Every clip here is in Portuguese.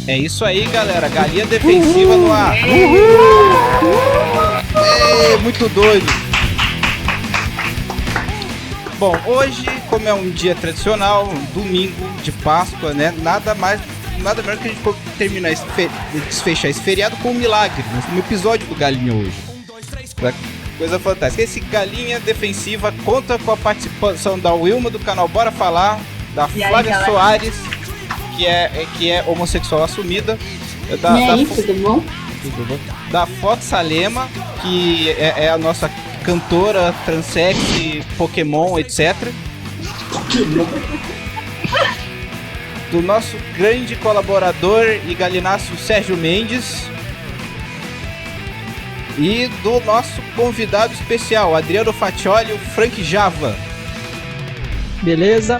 É isso aí, galera. Galinha defensiva no ar. Muito doido. Bom, hoje, como é um dia tradicional, um domingo de Páscoa, né? Nada melhor que a gente terminar desfechar esse feriado com um milagre, no episódio do Galinha hoje. Coisa fantástica. Esse Galinha defensiva conta com a participação da Wilma do canal Bora Falar, da Flávia Soares, que é homossexual assumida, tudo bom? Tudo bom? Da Foto Salema, que é a nossa cantora, transex, Pokémon, etc. Do nosso grande colaborador e galináceo Sérgio Mendes. E do nosso convidado especial, Adriano Faccioli, o Frank Java. Beleza?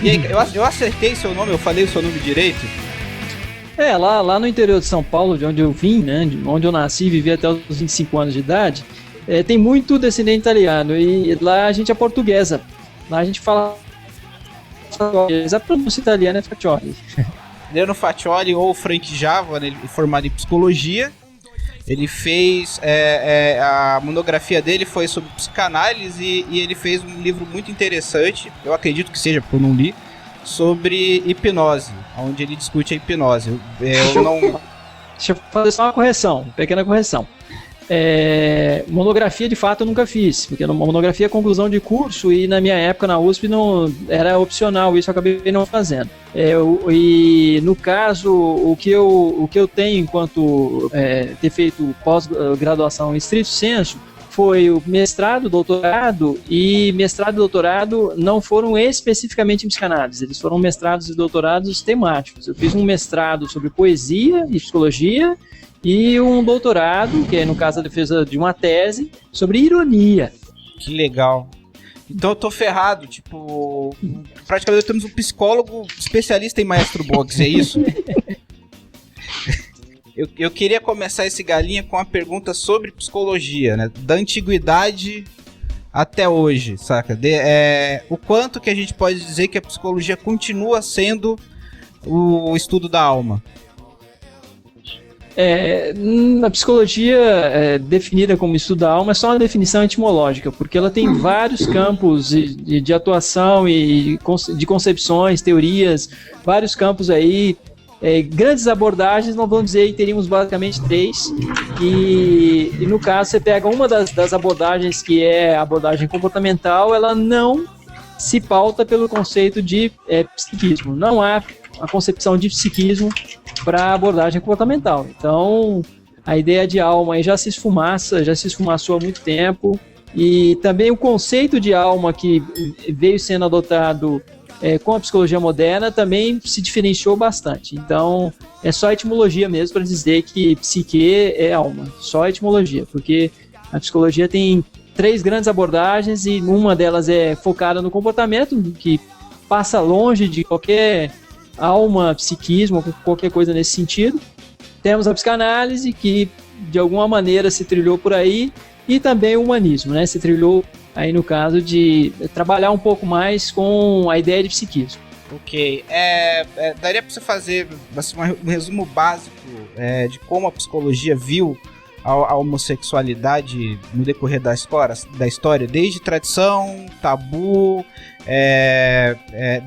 E aí, eu acertei seu nome, eu falei o seu nome direito? Lá no interior de São Paulo, de onde eu vim, né, de onde eu nasci e vivi até os 25 anos de idade, tem muito descendente italiano, e lá a gente é portuguesa. Lá a gente fala... A pronúncia italiana é Faccioli. Adriano Faccioli, ou Frank Java, né, formado em psicologia. Ele fez... a monografia dele foi sobre psicanálise e ele fez um livro muito interessante, eu acredito que seja, porque eu não li, sobre hipnose, onde ele discute a hipnose. Deixa eu fazer só uma pequena correção. Monografia de fato eu nunca fiz, porque monografia é conclusão de curso e na minha época na USP não era opcional, isso eu acabei não fazendo. E no caso, o que eu tenho enquanto ter feito pós-graduação em estrito sensu foi o mestrado, doutorado, e mestrado e doutorado não foram especificamente em psicanálise, eles foram mestrados e doutorados temáticos. Eu fiz um mestrado sobre poesia e psicologia e um doutorado, que é no caso a defesa de uma tese, sobre ironia. Que legal. Então eu tô ferrado, tipo, praticamente temos um psicólogo especialista em maestro box, é isso? Eu queria começar esse Galinha com uma pergunta sobre psicologia, né? Da antiguidade até hoje, saca? O quanto que a gente pode dizer que a psicologia continua sendo o estudo da alma? A psicologia definida como estudo da alma é só uma definição etimológica, porque ela tem vários campos de atuação e de concepções, teorias, vários campos aí, grandes abordagens, não vamos dizer, teríamos basicamente 3, e no caso você pega uma das abordagens, que é a abordagem comportamental, ela não se pauta pelo conceito de psiquismo, não há a concepção de psiquismo para a abordagem comportamental. Então, a ideia de alma aí já se esfumaçou há muito tempo, e também o conceito de alma que veio sendo adotado com a psicologia moderna também se diferenciou bastante. Então, é só etimologia mesmo para dizer que psique é alma, só etimologia, porque a psicologia tem 3 grandes abordagens e uma delas é focada no comportamento, que passa longe de qualquer alma, psiquismo, qualquer coisa nesse sentido. Temos a psicanálise, que de alguma maneira se trilhou por aí, e também o humanismo, né? Se trilhou aí no caso de trabalhar um pouco mais com a ideia de psiquismo. Ok, daria para você fazer assim, um resumo básico de como a psicologia viu a homossexualidade no decorrer da história, desde tradição, tabu,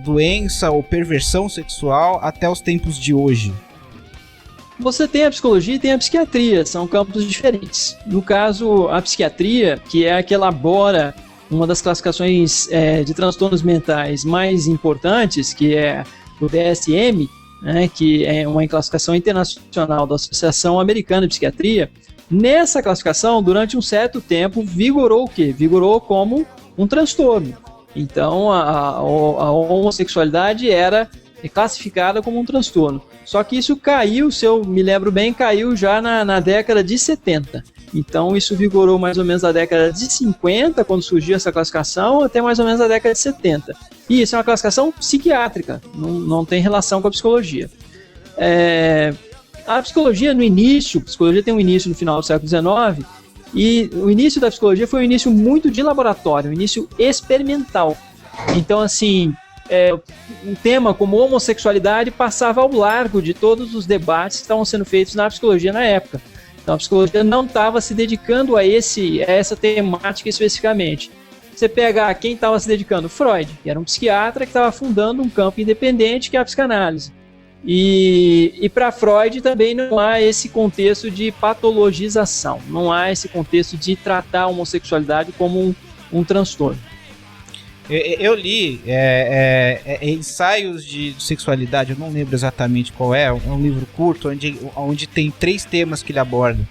doença ou perversão sexual até os tempos de hoje? Você tem a psicologia e tem a psiquiatria, são campos diferentes. No caso, a psiquiatria, que é a que elabora uma das classificações de transtornos mentais mais importantes, que é o DSM, né, que é uma classificação internacional da Associação Americana de Psiquiatria. Nessa classificação, durante um certo tempo, vigorou o quê? Vigorou como um transtorno. Então, a homossexualidade era classificada como um transtorno. Só que isso caiu, se eu me lembro bem, caiu já na década de 70. Então, isso vigorou mais ou menos na década de 50, quando surgiu essa classificação, até mais ou menos na década de 70. E isso é uma classificação psiquiátrica, não tem relação com a psicologia. A psicologia no início, a psicologia tem um início no final do século XIX, e o início da psicologia foi um início muito de laboratório, um início experimental. Então, assim, um tema como homossexualidade passava ao largo de todos os debates que estavam sendo feitos na psicologia na época. Então a psicologia não estava se dedicando a essa temática especificamente. Você pega quem estava se dedicando? Freud, que era um psiquiatra que estava fundando um campo independente que é a psicanálise. E para Freud também não há esse contexto de patologização, não há esse contexto de tratar a homossexualidade como um transtorno. Eu li ensaios de sexualidade, eu não lembro exatamente qual é um livro curto onde tem 3 temas que ele aborda.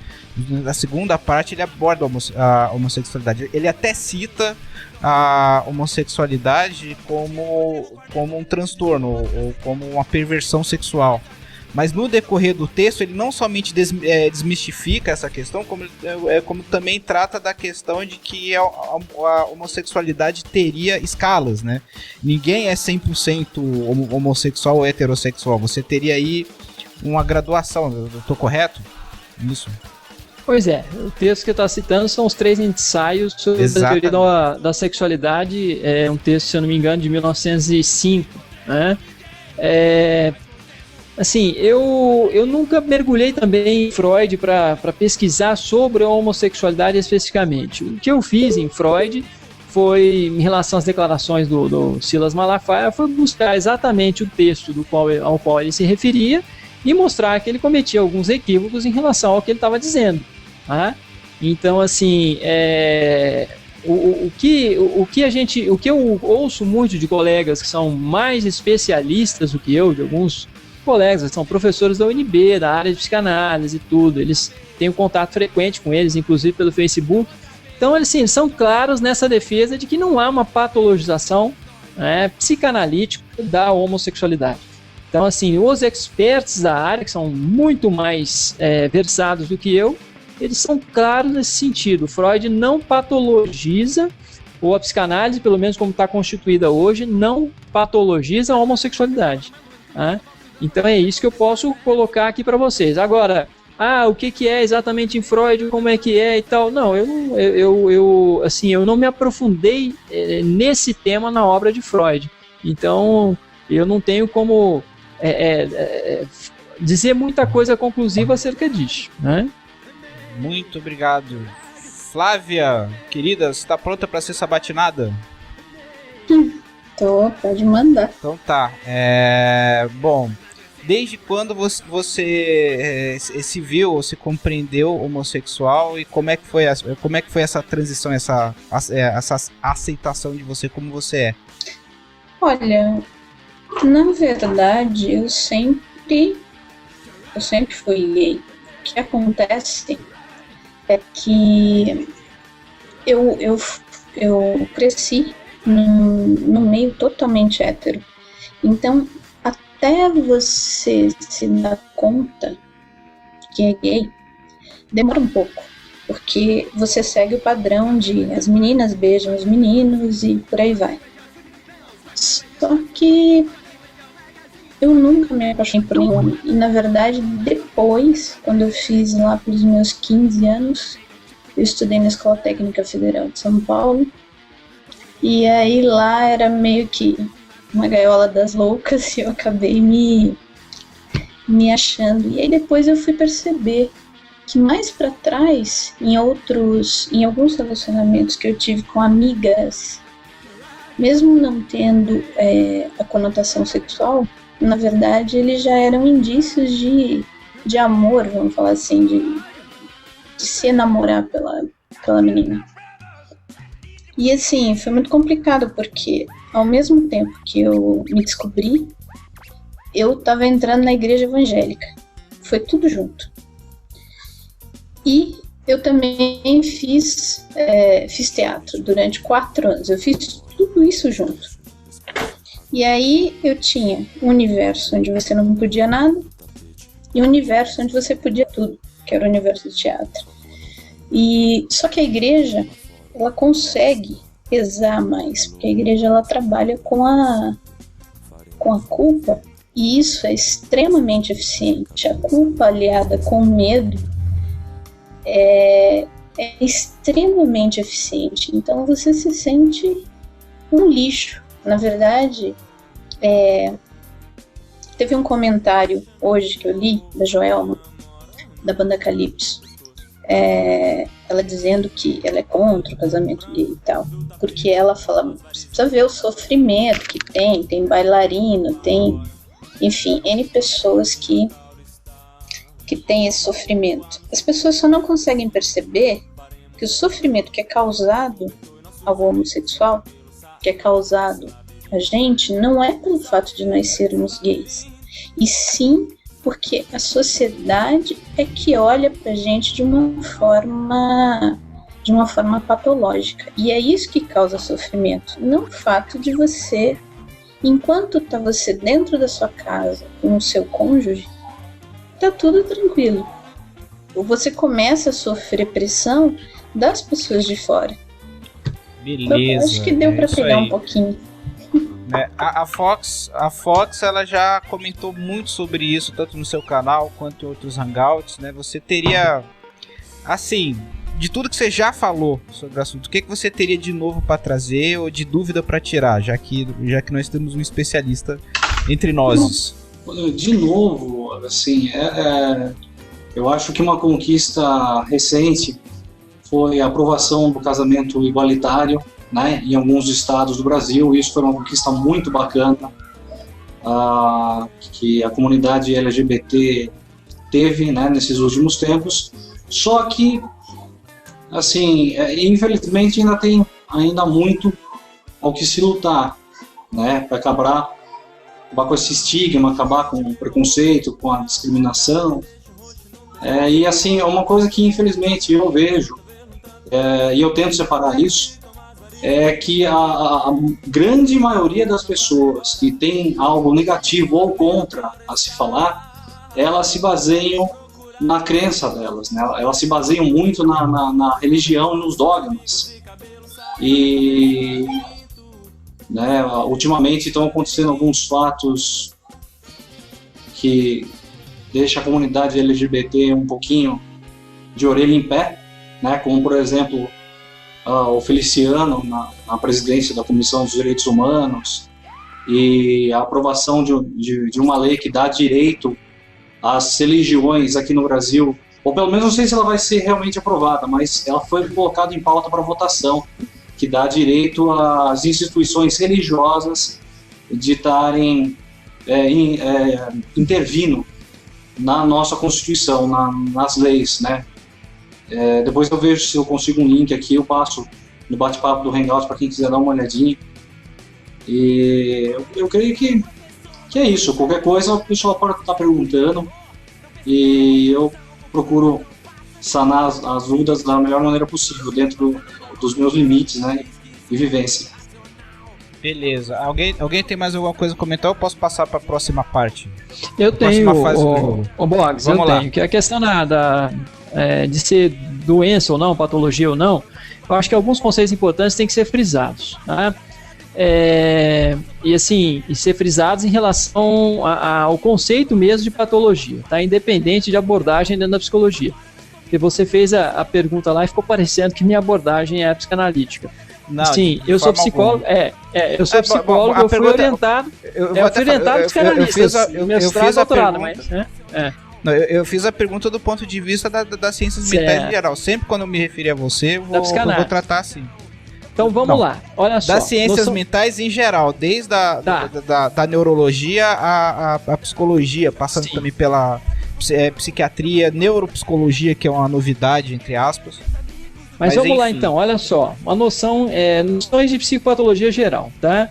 Na segunda parte ele aborda a homossexualidade. Ele até cita a homossexualidade como um transtorno ou como uma perversão sexual. Mas no decorrer do texto ele não somente desmistifica essa questão, como também trata da questão de que a homossexualidade teria escalas, né? Ninguém é 100% homossexual ou heterossexual. Você teria aí uma graduação, eu estou correto? Isso. Pois é, o texto que eu estou citando são os 3 ensaios sobre a teoria da sexualidade, é um texto, se eu não me engano, de 1905, né? Assim, eu nunca mergulhei também em Freud para pesquisar sobre a homossexualidade especificamente. O que eu fiz em Freud foi, em relação às declarações do Silas Malafaia, foi buscar exatamente o texto ao qual ele se referia e mostrar que ele cometia alguns equívocos em relação ao que ele estava dizendo. Tá? Então, assim, o que eu ouço muito de colegas que são mais especialistas do que eu, de alguns colegas que são professores da UNB, da área de psicanálise e tudo, eles têm um contato frequente com eles, inclusive pelo Facebook. Então, eles sim, são claros nessa defesa de que não há uma patologização psicanalítica da homossexualidade. Então, assim, os experts da área, que são muito mais versados do que eu, eles são claros nesse sentido. Freud não patologiza, ou a psicanálise, pelo menos como está constituída hoje, não patologiza a homossexualidade. Tá? Então é isso que eu posso colocar aqui para vocês. Agora, o que é exatamente em Freud, como é que é e tal. Não, eu não me aprofundei nesse tema na obra de Freud. Então, eu não tenho como dizer muita coisa conclusiva acerca disso, né? Muito obrigado. Flávia, querida, você está pronta para ser sabatinada? Tô, pode mandar. Então tá. Bom, desde quando você se viu ou se compreendeu homossexual e como é que foi essa transição, essa aceitação de você como você é? Olha, na verdade, eu sempre fui gay. O que acontece é que eu cresci num meio totalmente hétero. Então, até você se dar conta que é gay, demora um pouco. Porque você segue o padrão de as meninas beijam os meninos e por aí vai. Só que eu nunca me apaixonei por um homem. E na verdade, depois, quando eu fiz lá pelos meus 15 anos, eu estudei na Escola Técnica Federal de São Paulo. E aí lá era meio que uma gaiola das loucas e eu acabei me achando. E aí depois eu fui perceber que mais pra trás, em alguns relacionamentos que eu tive com amigas, mesmo não tendo a conotação sexual, na verdade eles já eram indícios de amor, vamos falar assim, de se enamorar pela menina. E assim, foi muito complicado, porque ao mesmo tempo que eu me descobri, eu estava entrando na igreja evangélica. Foi tudo junto. E eu também fiz teatro durante 4 anos. Eu fiz tudo isso junto. E aí eu tinha um universo onde você não podia nada e um universo onde você podia tudo, que era o universo do teatro. E só que a igreja, ela consegue pesar mais, porque a igreja ela trabalha com a culpa, e isso é extremamente eficiente. A culpa aliada com o medo é extremamente eficiente. Então você se sente um lixo. Na verdade, Teve um comentário hoje que eu li da Joelma, da banda Calypso, ela dizendo que ela é contra o casamento gay e tal, porque ela fala, você precisa ver o sofrimento que tem bailarino, tem, enfim, N pessoas que têm esse sofrimento. As pessoas só não conseguem perceber que o sofrimento que é causado ao homossexual, que é causado a gente, não é pelo fato de nós sermos gays, e sim porque a sociedade é que olha pra gente de uma forma patológica. E é isso que causa sofrimento, não o fato de você, enquanto tá você dentro da sua casa com o seu cônjuge, tá tudo tranquilo. Ou você começa a sofrer pressão das pessoas de fora. Beleza. Então, acho que deu pra pegar aí. um pouquinho. A Fox ela já comentou muito sobre isso, tanto no seu canal quanto em outros hangouts, né? Você teria, assim, de tudo que você já falou sobre o assunto, o que você teria de novo para trazer ou de dúvida para tirar, já que nós temos um especialista entre nós? De novo, assim, eu acho que uma conquista recente foi a aprovação do casamento igualitário, né, em alguns estados do Brasil. Isso foi uma conquista muito bacana, que a comunidade LGBT teve, né, nesses últimos tempos. Só que, assim, infelizmente ainda tem muito ao que se lutar, né, para acabar com esse estigma, acabar com o preconceito, com a discriminação. E assim, é uma coisa que infelizmente eu vejo, e eu tento separar isso, é que a grande maioria das pessoas que tem algo negativo ou contra a se falar, elas se baseiam na crença delas, né? Elas se baseiam muito na religião, nos dogmas. E, né, ultimamente estão acontecendo alguns fatos que deixam a comunidade LGBT um pouquinho de orelha em pé, né? Como, por exemplo, o Feliciano na presidência da Comissão dos Direitos Humanos, e a aprovação de uma lei que dá direito às religiões aqui no Brasil, ou pelo menos não sei se ela vai ser realmente aprovada, mas ela foi colocada em pauta para votação, que dá direito às instituições religiosas de estarem intervindo na nossa Constituição, nas leis, né? Depois eu vejo se eu consigo um link aqui, eu passo no bate-papo do Hangout para quem quiser dar uma olhadinha. E eu creio que é isso. Qualquer coisa o pessoal pode estar perguntando e eu procuro sanar as dúvidas da melhor maneira possível, dentro dos meus limites, né, e vivência. Beleza. Alguém tem mais alguma coisa a comentar ou eu posso passar para a próxima parte? Eu tenho, Vamos eu lá. tenho, que a questão de ser doença ou não, patologia ou não, eu acho que alguns conceitos importantes têm que ser frisados, tá? E assim, ser frisados em relação ao conceito mesmo de patologia, tá? Independente de abordagem dentro da psicologia. Porque você fez a pergunta lá e ficou parecendo que minha abordagem é psicanalítica. Não, sim, eu sou psicólogo. Eu sou psicólogo, eu fui orientado. Eu fui orientado psicanalista. Eu fiz a doutorado, mas. Não, eu fiz a pergunta do ponto de vista das ciências mentais em geral. Sempre quando eu me referir a você, eu vou tratar assim. Então vamos lá, olha só. Das ciências mentais em geral, desde da neurologia à psicologia, passando também pela psiquiatria, neuropsicologia, que é uma novidade, entre aspas. Mas vamos lá então, olha só. Uma noções de psicopatologia geral, tá?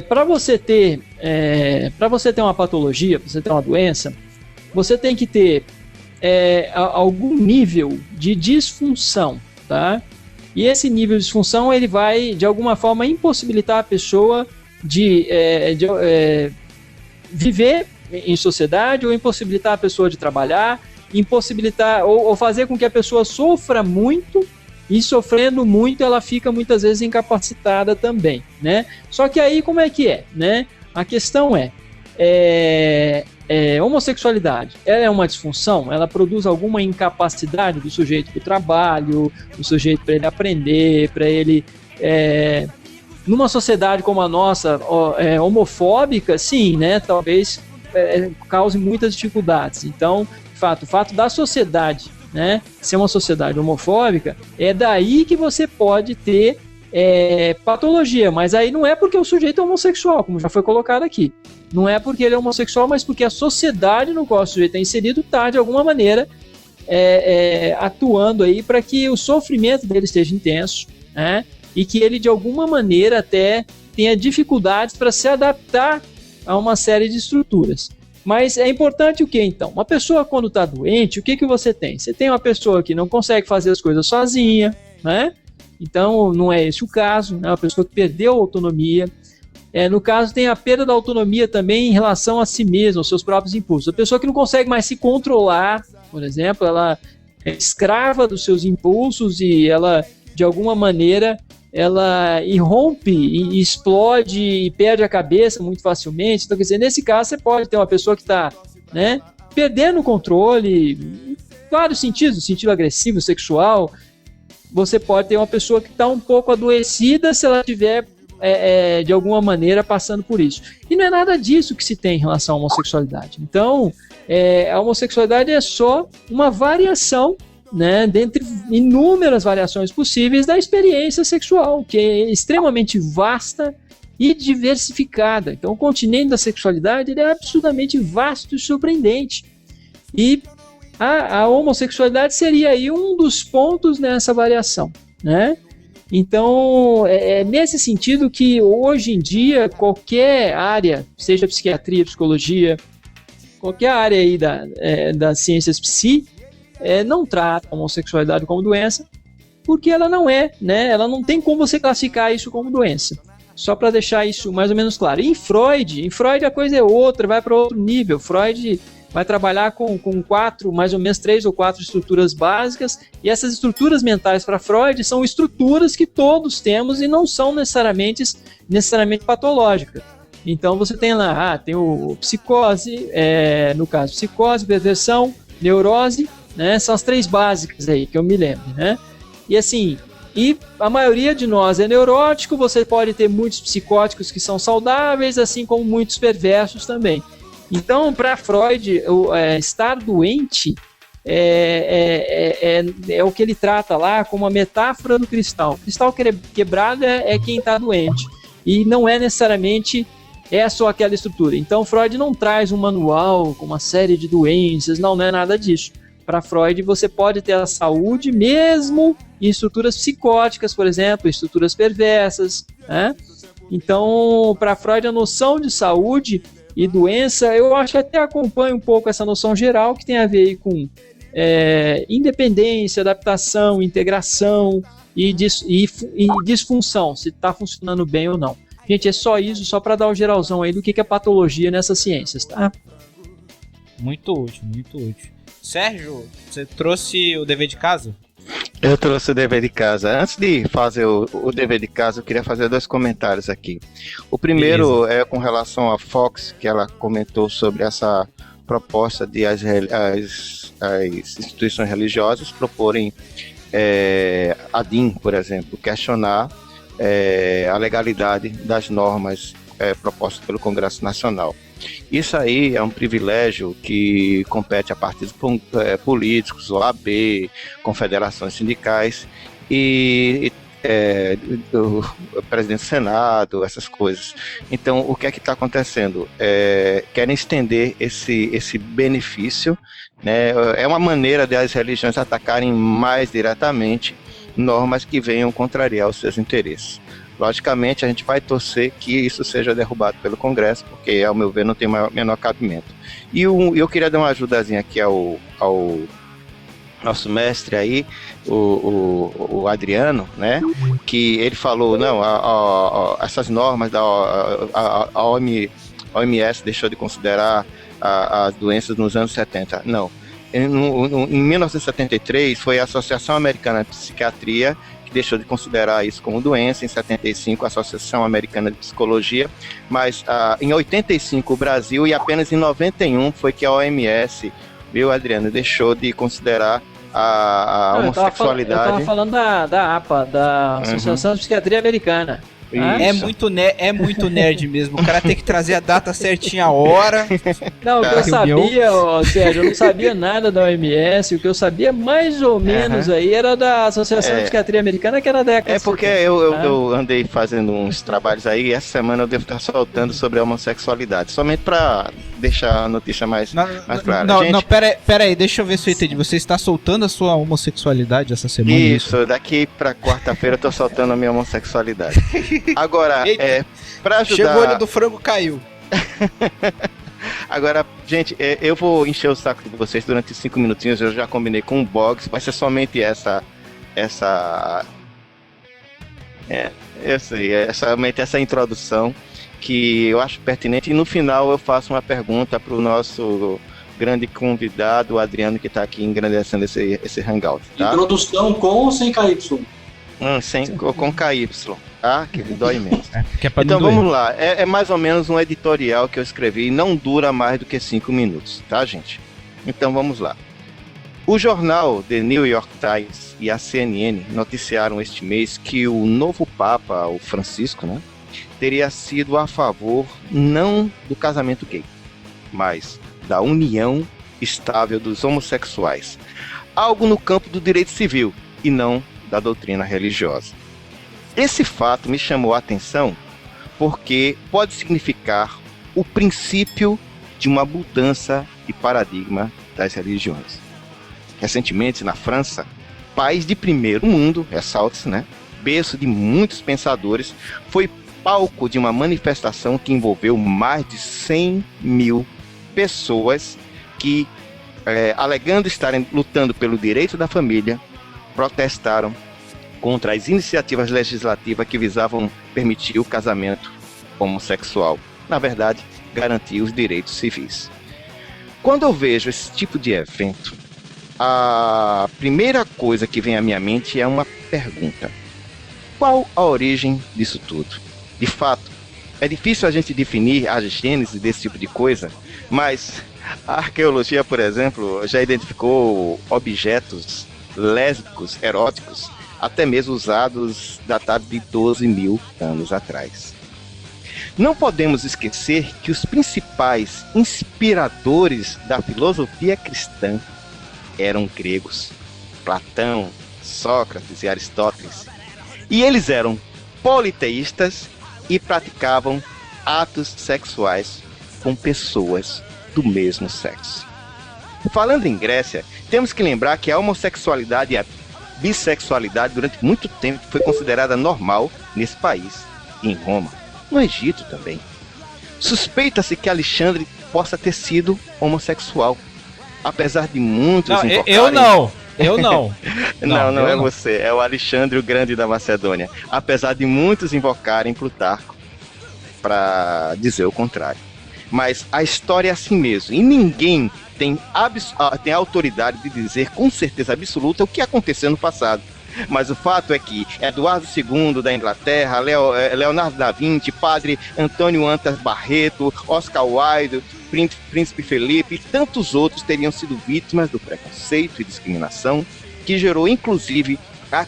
Para você ter uma patologia, para você ter uma doença, você tem que ter algum nível de disfunção, tá? E esse nível de disfunção, ele vai, de alguma forma, impossibilitar a pessoa de viver em sociedade, ou impossibilitar a pessoa de trabalhar, impossibilitar ou fazer com que a pessoa sofra muito, e sofrendo muito ela fica muitas vezes incapacitada também, né? Só que aí como é que é, né? A questão homossexualidade, ela é uma disfunção? Ela produz alguma incapacidade do sujeito para o trabalho, do sujeito para ele aprender, para ele numa sociedade como a nossa, homofóbica, sim, né, talvez cause muitas dificuldades. Então, o fato da sociedade, né, ser uma sociedade homofóbica, é daí que você pode ter patologia, mas aí não é porque o sujeito é homossexual, como já foi colocado aqui. Não é porque ele é homossexual, mas porque a sociedade no qual o sujeito é inserido está, de alguma maneira, atuando aí para que o sofrimento dele esteja intenso, né? E que ele, de alguma maneira, até tenha dificuldades para se adaptar a uma série de estruturas. Mas é importante o que, então? Uma pessoa, quando está doente, o que você tem? Você tem uma pessoa que não consegue fazer as coisas sozinha, né? Então, não é esse o caso, né? Uma pessoa que perdeu a autonomia. No caso, tem a perda da autonomia também em relação a si mesma, aos seus próprios impulsos. A pessoa que não consegue mais se controlar, por exemplo, ela é escrava dos seus impulsos e ela, de alguma maneira, ela irrompe e explode e perde a cabeça muito facilmente. Então, quer dizer, nesse caso, você pode ter uma pessoa que está, né, perdendo o controle em vários sentidos, no sentido agressivo, sexual. Você pode ter uma pessoa que está um pouco adoecida se ela estiver, de alguma maneira, passando por isso. E não é nada disso que se tem em relação à homossexualidade. Então, a homossexualidade é só uma variação, né, dentre inúmeras variações possíveis da experiência sexual, que é extremamente vasta e diversificada. Então, o continente da sexualidade ele é absurdamente vasto e surpreendente. E a homossexualidade seria aí um dos pontos nessa variação, né? Então, é nesse sentido que hoje em dia qualquer área, seja psiquiatria, psicologia, qualquer área aí das ciências psi, não trata a homossexualidade como doença, porque ela não é, né? Ela não tem como você classificar isso como doença. Só para deixar isso mais ou menos claro. E em Freud a coisa é outra, vai para outro nível. Freud vai trabalhar com mais ou menos 3 ou 4 estruturas básicas, e essas estruturas mentais para Freud são estruturas que todos temos e não são necessariamente patológicas. Então você tem lá, tem o psicose, no caso psicose, perversão, neurose, né, são as 3 básicas aí que eu me lembro, né? E assim, a maioria de nós é neurótico, você pode ter muitos psicóticos que são saudáveis, assim como muitos perversos também. Então, para Freud, estar doente é o que ele trata lá como uma metáfora do cristal. O cristal quebrado é quem está doente, e não é necessariamente só aquela estrutura. Então, Freud não traz um manual com uma série de doenças, não é nada disso. Para Freud, você pode ter a saúde mesmo em estruturas psicóticas, por exemplo, estruturas perversas, né? Então, para Freud, a noção de saúde e doença, eu acho que até acompanha um pouco essa noção geral que tem a ver aí com independência, adaptação, integração e disfunção, se está funcionando bem ou não. Gente, é só isso, só para dar o geralzão aí do que é patologia nessas ciências, tá? Muito útil, muito útil. Sérgio, você trouxe o dever de casa? Eu trouxe o dever de casa. Antes de fazer o dever de casa, eu queria fazer 2 comentários aqui. O primeiro é com relação à Fox, que ela comentou sobre essa proposta de as instituições religiosas proporem a DIN, por exemplo, questionar a legalidade das normas propostas pelo Congresso Nacional. Isso aí é um privilégio que compete a partidos políticos, OAB, confederações sindicais e o presidente do Senado, essas coisas. Então, o que é que está acontecendo? Querem estender esse benefício, né? É uma maneira de as religiões atacarem mais diretamente normas que venham contrariar os seus interesses. Logicamente, a gente vai torcer que isso seja derrubado pelo Congresso, porque, ao meu ver, não tem menor cabimento. E eu queria dar uma ajudazinha aqui ao nosso mestre aí, o Adriano, né? Que ele falou, não, essas normas a OMS deixou de considerar as doenças nos anos 70. Não. Em 1973, foi a Associação Americana de Psiquiatria deixou de considerar isso como doença, em 75 a Associação Americana de Psicologia, mas em 85 o Brasil, e apenas em 91 foi que a OMS, viu, Adriano, deixou de considerar a homossexualidade. Eu estava falando da APA, da Associação de Psiquiatria Americana. É Isso. muito nerd mesmo. O cara tem que trazer a data certinha, a hora. Não, o que eu Reunião. sabia, Sérgio, eu não sabia nada da OMS, o que eu sabia mais ou menos aí era da Associação de Psiquiatria Americana, que era da década É de porque 70. eu andei fazendo uns trabalhos aí e essa semana eu devo estar soltando sobre a homossexualidade, somente pra deixar a notícia mais clara. Não, Gente, não, pera aí, deixa eu ver se eu entendi. Você está soltando a sua homossexualidade essa semana? isso, daqui pra quarta-feira eu tô soltando a minha homossexualidade. Agora, Eita. pra ajudar... Chegou o olho do frango, caiu. Agora, gente, eu vou encher o saco de vocês durante 5 minutinhos, eu já combinei com o Boggs, vai ser somente somente essa introdução que eu acho pertinente, e no final eu faço uma pergunta pro nosso grande convidado, o Adriano, que tá aqui engrandecendo esse hangout, tá? Introdução com ou sem KY? Com KY, tá? Que dói menos. Que é pra Então não doer. vamos lá, é mais ou menos um editorial que eu escrevi e não dura mais do que 5 minutos, tá, gente? Então vamos lá. O jornal The New York Times e a CNN noticiaram este mês que o novo Papa, o Francisco, né, teria sido a favor não do casamento gay, mas da união estável dos homossexuais. Algo no campo do direito civil e não da doutrina religiosa. Esse fato me chamou a atenção porque pode significar o princípio de uma mudança de paradigma das religiões. Recentemente, na França, país de primeiro mundo, ressalte-se, né? Berço de muitos pensadores, foi palco de uma manifestação que envolveu mais de 100 mil pessoas que, alegando estarem lutando pelo direito da família, protestaram contra as iniciativas legislativas que visavam permitir o casamento homossexual. Na verdade, garantir os direitos civis. Quando eu vejo esse tipo de evento, a primeira coisa que vem à minha mente é uma pergunta: qual a origem disso tudo? De fato, é difícil a gente definir a gênese desse tipo de coisa, mas a arqueologia, por exemplo, já identificou objetos lésbicos, eróticos, até mesmo usados datados de 12 mil anos atrás. Não podemos esquecer que os principais inspiradores da filosofia cristã eram gregos, Platão, Sócrates e Aristóteles. E eles eram politeístas e praticavam atos sexuais com pessoas do mesmo sexo. Falando em Grécia, temos que lembrar que a homossexualidade e a bissexualidade durante muito tempo foi considerada normal nesse país e em Roma, no Egito também. Suspeita-se que Alexandre possa ter sido homossexual, apesar de muitos invocarem... Eu não. Não é você, é o Alexandre o Grande da Macedônia, apesar de muitos invocarem Plutarco para dizer o contrário. Mas a história é assim mesmo, e ninguém tem autoridade de dizer com certeza absoluta o que aconteceu no passado. Mas o fato é que Eduardo II da Inglaterra, Leonardo da Vinci, Padre Antônio Antas Barreto, Oscar Wilde, Príncipe Felipe e tantos outros teriam sido vítimas do preconceito e discriminação, que gerou inclusive a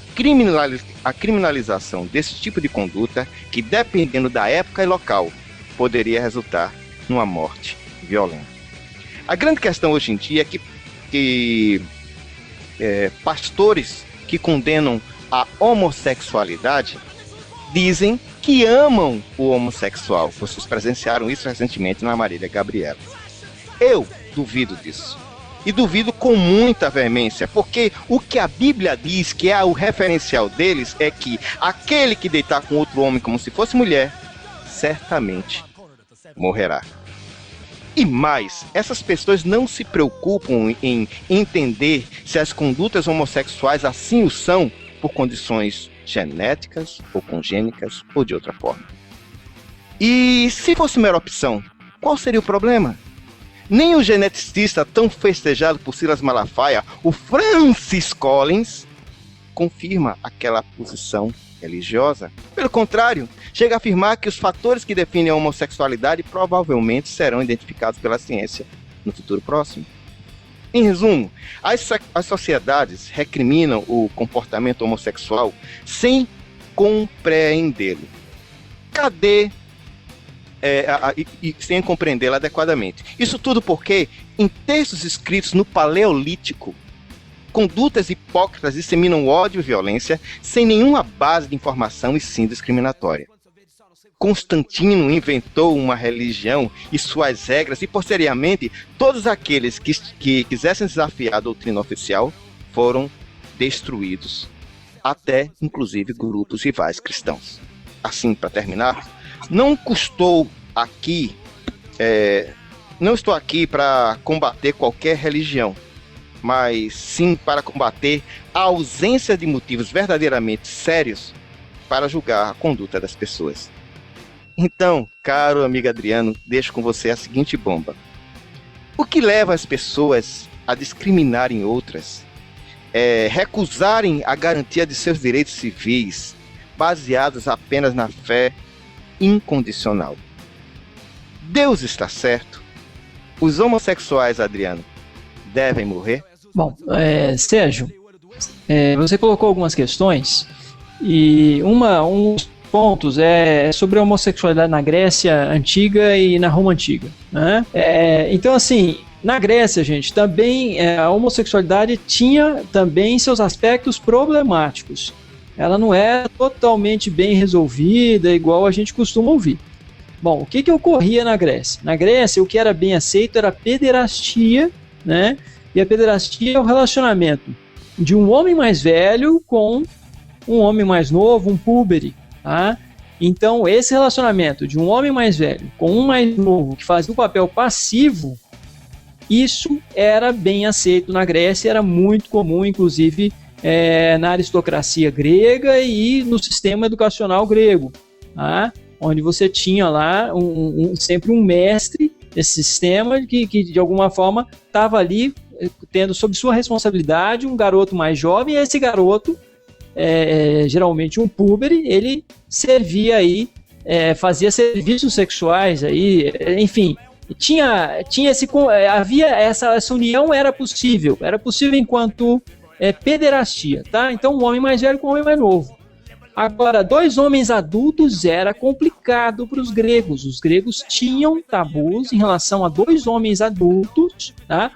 criminalização desse tipo de conduta, que dependendo da época e local, poderia resultar numa morte violenta. A grande questão hoje em dia é que pastores que condenam a homossexualidade dizem que amam o homossexual. Vocês presenciaram isso recentemente na Marília Gabriela. Eu duvido disso. E duvido com muita veemência, porque o que a Bíblia diz, que é o referencial deles, é que aquele que deitar com outro homem como se fosse mulher, certamente morrerá. E mais, essas pessoas não se preocupam em entender se as condutas homossexuais assim o são por condições genéticas ou congênicas ou de outra forma. E se fosse mera opção, qual seria o problema? Nem o geneticista tão festejado por Silas Malafaia, o Francis Collins, confirma aquela posição religiosa. Pelo contrário, chega a afirmar que os fatores que definem a homossexualidade provavelmente serão identificados pela ciência no futuro próximo. Em resumo, as sociedades recriminam o comportamento homossexual sem compreendê-lo. cadê sem compreendê-la adequadamente? Isso tudo porque, em textos escritos no Paleolítico, condutas hipócritas disseminam ódio e violência sem nenhuma base de informação e sim discriminatória. Constantino inventou uma religião e suas regras e, posteriormente, todos aqueles que quisessem desafiar a doutrina oficial foram destruídos, até, inclusive, grupos rivais cristãos. Assim, para terminar, não estou aqui para combater qualquer religião, mas sim para combater a ausência de motivos verdadeiramente sérios para julgar a conduta das pessoas. Então, caro amigo Adriano, deixo com você a seguinte bomba. O que leva as pessoas a discriminarem outras, recusarem a garantia de seus direitos civis, baseados apenas na fé incondicional? Deus está certo? Os homossexuais, Adriano, devem morrer? Bom, Sérgio, você colocou algumas questões e um dos pontos é sobre a homossexualidade na Grécia Antiga e na Roma Antiga, né? Então, assim, na Grécia, gente, também a homossexualidade tinha também seus aspectos problemáticos. Ela não era totalmente bem resolvida, igual a gente costuma ouvir. Bom, o que ocorria na Grécia? Na Grécia, o que era bem aceito era a pederastia, né? E a pederastia é o relacionamento de um homem mais velho com um homem mais novo, um púbere, tá? Então, esse relacionamento de um homem mais velho com um mais novo que fazia o papel passivo, isso era bem aceito na Grécia, era muito comum, inclusive, na aristocracia grega e no sistema educacional grego, tá? Onde você tinha lá sempre um mestre desse sistema que de alguma forma estava ali tendo sob sua responsabilidade um garoto mais jovem, e esse garoto, geralmente um púbere, ele servia aí, fazia serviços sexuais aí, enfim, havia essa união, era possível enquanto pederastia, tá? Então um homem mais velho com um homem mais novo. Agora, dois homens adultos era complicado para os gregos. Os gregos tinham tabus em relação a dois homens adultos, tá?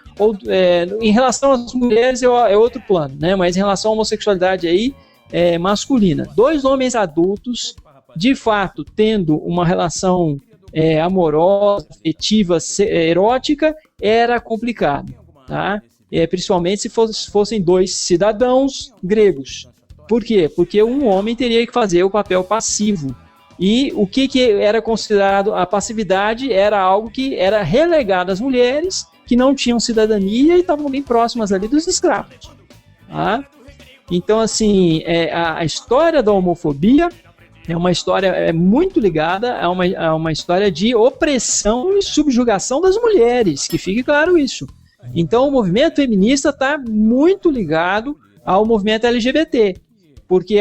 Em relação às mulheres é outro plano, né? Mas em relação à homossexualidade aí, masculina. Dois homens adultos, de fato, tendo uma relação amorosa, afetiva, erótica, era complicado, tá? Principalmente se fossem dois cidadãos gregos. Por quê? Porque um homem teria que fazer o papel passivo. E o que era considerado a passividade era algo que era relegado às mulheres que não tinham cidadania e estavam bem próximas ali dos escravos. Tá? Então, assim, a história da homofobia é uma história muito ligada a uma história de opressão e subjugação das mulheres, que fique claro isso. Então, o movimento feminista está muito ligado ao movimento LGBT. Porque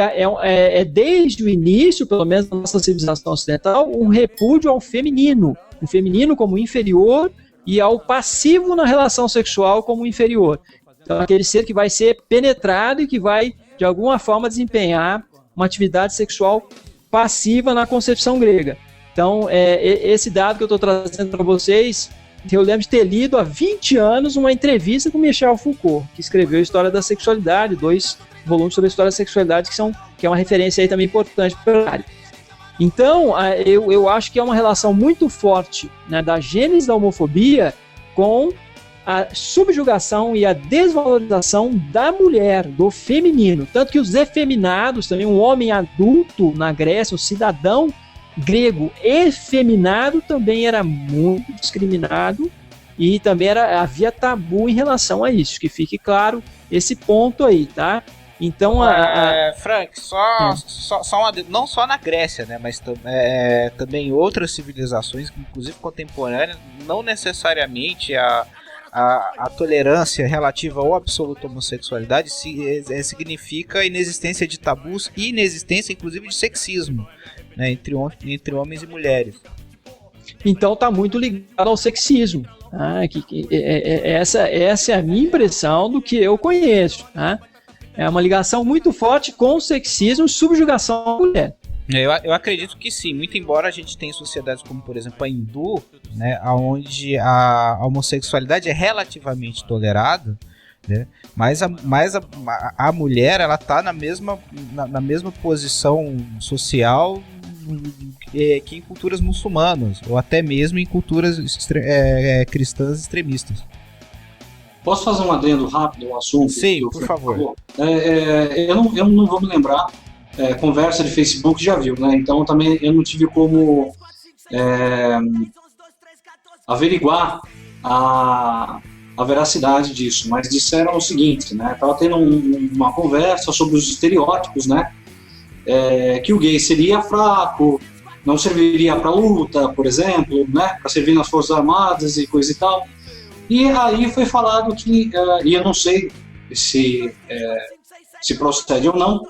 desde o início, pelo menos na nossa civilização ocidental, um repúdio ao feminino. O feminino como inferior e ao passivo na relação sexual como inferior. Então, aquele ser que vai ser penetrado e que vai, de alguma forma, desempenhar uma atividade sexual passiva na concepção grega. Então, esse dado que eu estou trazendo para vocês, eu lembro de ter lido há 20 anos uma entrevista com Michel Foucault, que escreveu a História da Sexualidade, 2 volumes sobre a história da sexualidade, que é uma referência aí também importante para a área. Então, eu acho que é uma relação muito forte, né, da gênese da homofobia com a subjugação e a desvalorização da mulher, do feminino. Tanto que os efeminados, também um homem adulto na Grécia, um cidadão grego efeminado, também era muito discriminado e também havia tabu em relação a isso, que fique claro esse ponto aí, tá? Então, Frank, não só na Grécia, né, mas também em outras civilizações, inclusive contemporâneas, não necessariamente a tolerância relativa ou absoluta homossexualidade significa inexistência de tabus e inexistência, inclusive, de sexismo, né, entre homens e mulheres. Então, está muito ligado ao sexismo. Essa é a minha impressão do que eu conheço, tá? É uma ligação muito forte com o sexismo e subjugação da mulher. Eu acredito que sim, muito embora a gente tenha sociedades como, por exemplo, a hindu, né, onde a homossexualidade é relativamente tolerada, né, mas a mulher ela está na mesma posição social que em culturas muçulmanas, ou até mesmo em culturas cristãs extremistas. Posso fazer um adendo rápido ao assunto? Sim, por favor. Eu não vou me lembrar. Conversa de Facebook já viu, né? Então também eu não tive como averiguar a veracidade disso, mas disseram o seguinte, né? Tava tendo uma conversa sobre os estereótipos, né? Que o gay seria fraco, não serviria para luta, por exemplo, né? Para servir nas Forças Armadas e coisa e tal. E aí foi falado que, e eu não sei se procede ou não,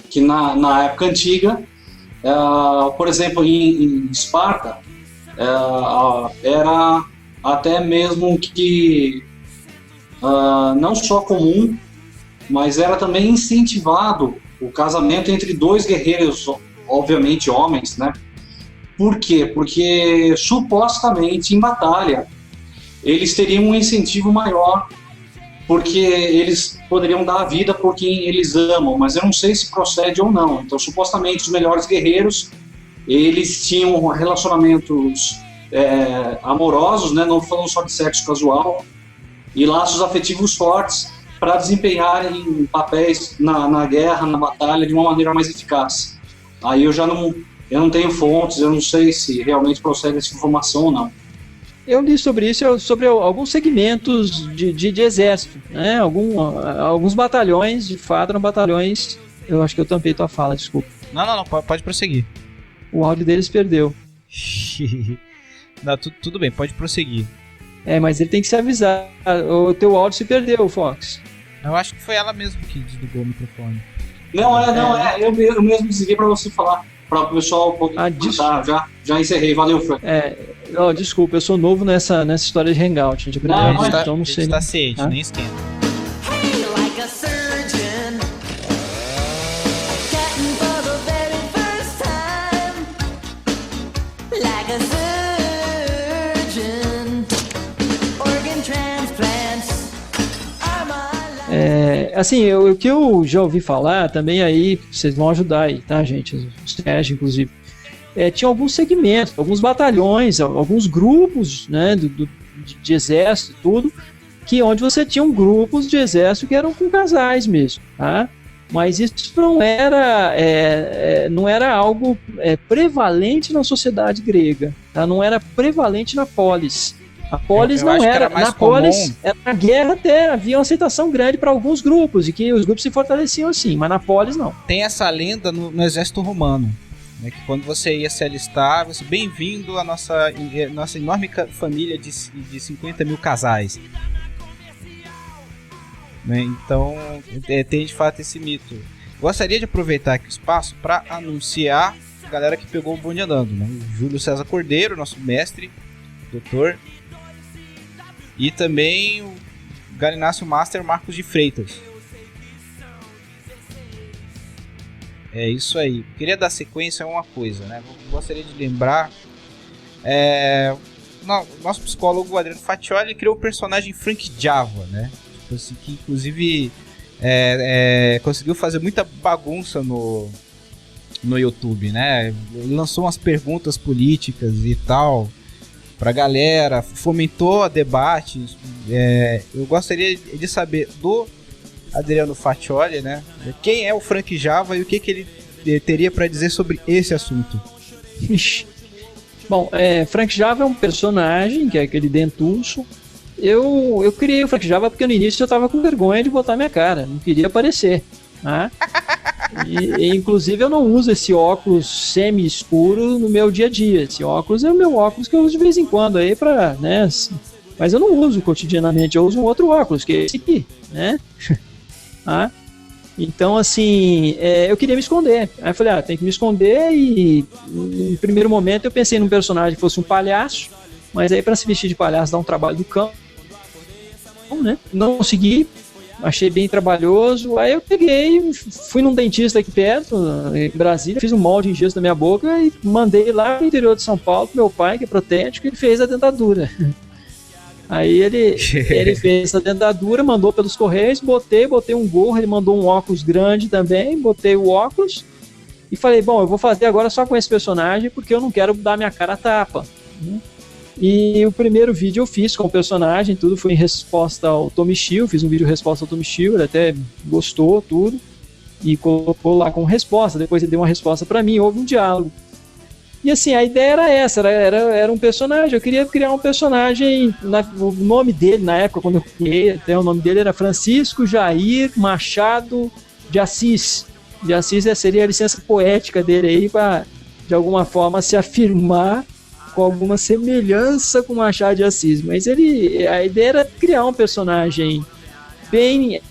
que na época antiga, por exemplo, em Esparta, era até mesmo que não só comum, mas era também incentivado o casamento entre dois guerreiros, obviamente homens, né? Por quê? Porque supostamente em batalha eles teriam um incentivo maior, porque eles poderiam dar a vida por quem eles amam, mas eu não sei se procede ou não. Então, supostamente, os melhores guerreiros, eles tinham relacionamentos amorosos, né, não falando só de sexo casual, e laços afetivos fortes para desempenharem papéis na guerra, na batalha, de uma maneira mais eficaz. Aí eu não tenho fontes, eu não sei se realmente procede essa informação ou não. Eu li sobre isso, sobre alguns segmentos de exército, né? Alguns batalhões, de fato, eram batalhões. Eu acho que eu tampei tua fala, desculpa. Não, pode prosseguir. O áudio deles perdeu. Não, tudo bem, pode prosseguir. Mas ele tem que se avisar. O teu áudio se perdeu, Fox. Eu acho que foi ela mesmo que desligou o microfone. Eu mesmo desliguei para você falar. Para o pessoal já encerrei, valeu, Fran. Desculpa, eu sou novo nessa história de Hangout, de aprendizagem, então não sei. Tá ciente, nem esquenta. Assim, o que eu já ouvi falar também aí, vocês vão ajudar aí, tá, gente? O Sérgio, inclusive. Tinha alguns segmentos, alguns batalhões, alguns grupos, né, de exército e tudo, onde você tinha grupos de exército que eram com casais mesmo, tá? Mas isso não era algo prevalente na sociedade grega, tá? Não era prevalente na polis. A polis não era. Na polis, na guerra até havia uma aceitação grande para alguns grupos, e que os grupos se fortaleciam assim, mas na polis não. Tem essa lenda no exército romano, né, que quando você ia se alistar, você bem-vindo à nossa enorme família de 50 mil casais. Né, então, tem de fato esse mito. Gostaria de aproveitar aqui o espaço para anunciar a galera que pegou o bonde andando, né? O Júlio César Cordeiro, nosso mestre, doutor, e também o Galinácio Master Marcos de Freitas. É isso aí. Queria dar sequência a uma coisa, né? Gostaria de lembrar. Nosso psicólogo Adriano Faccioli criou o personagem Frank Java, né? Tipo assim, que inclusive conseguiu fazer muita bagunça no YouTube, né? Ele lançou umas perguntas políticas e tal pra galera, fomentou debates. Eu gostaria de saber do Adriano Faccioli, né? Quem é o Frank Java e o que ele teria para dizer sobre esse assunto? Bom, Frank Java é um personagem que é aquele dentuço. Eu criei o Frank Java porque no início eu tava com vergonha de botar minha cara, não queria aparecer, né? E inclusive eu não uso esse óculos semi-escuro no meu dia a dia. Esse óculos é o meu óculos que eu uso de vez em quando aí pra, né? Mas eu não uso cotidianamente, eu uso um outro óculos, que é esse aqui, né? Então, assim, eu queria me esconder. Aí eu falei, tem que me esconder, e no primeiro momento eu pensei num personagem que fosse um palhaço, mas aí para se vestir de palhaço dá um trabalho do cão, né? Não consegui, achei bem trabalhoso. Aí eu peguei, fui num dentista aqui perto, em Brasília, fiz um molde em gesso na minha boca e mandei lá no interior de São Paulo pro meu pai, que é protético, e ele fez a dentadura. Aí ele fez essa dentadura, mandou pelos correios, botei um gorro, ele mandou um óculos grande também, botei o óculos e falei, bom, eu vou fazer agora só com esse personagem porque eu não quero dar minha cara a tapa, né? E o primeiro vídeo eu fiz com o personagem, tudo foi em resposta ao Tomichiu, fiz um vídeo em resposta ao Tomichiu, ele até gostou, tudo, e colocou lá como resposta, depois ele deu uma resposta pra mim, houve um diálogo. E assim, a ideia era essa, era um personagem, eu queria criar um personagem, o nome dele na época, quando eu criei, até o nome dele era Francisco Jair Machado de Assis. De Assis seria a licença poética dele aí, para de alguma forma se afirmar com alguma semelhança com Machado de Assis. Mas a ideia era criar um personagem bem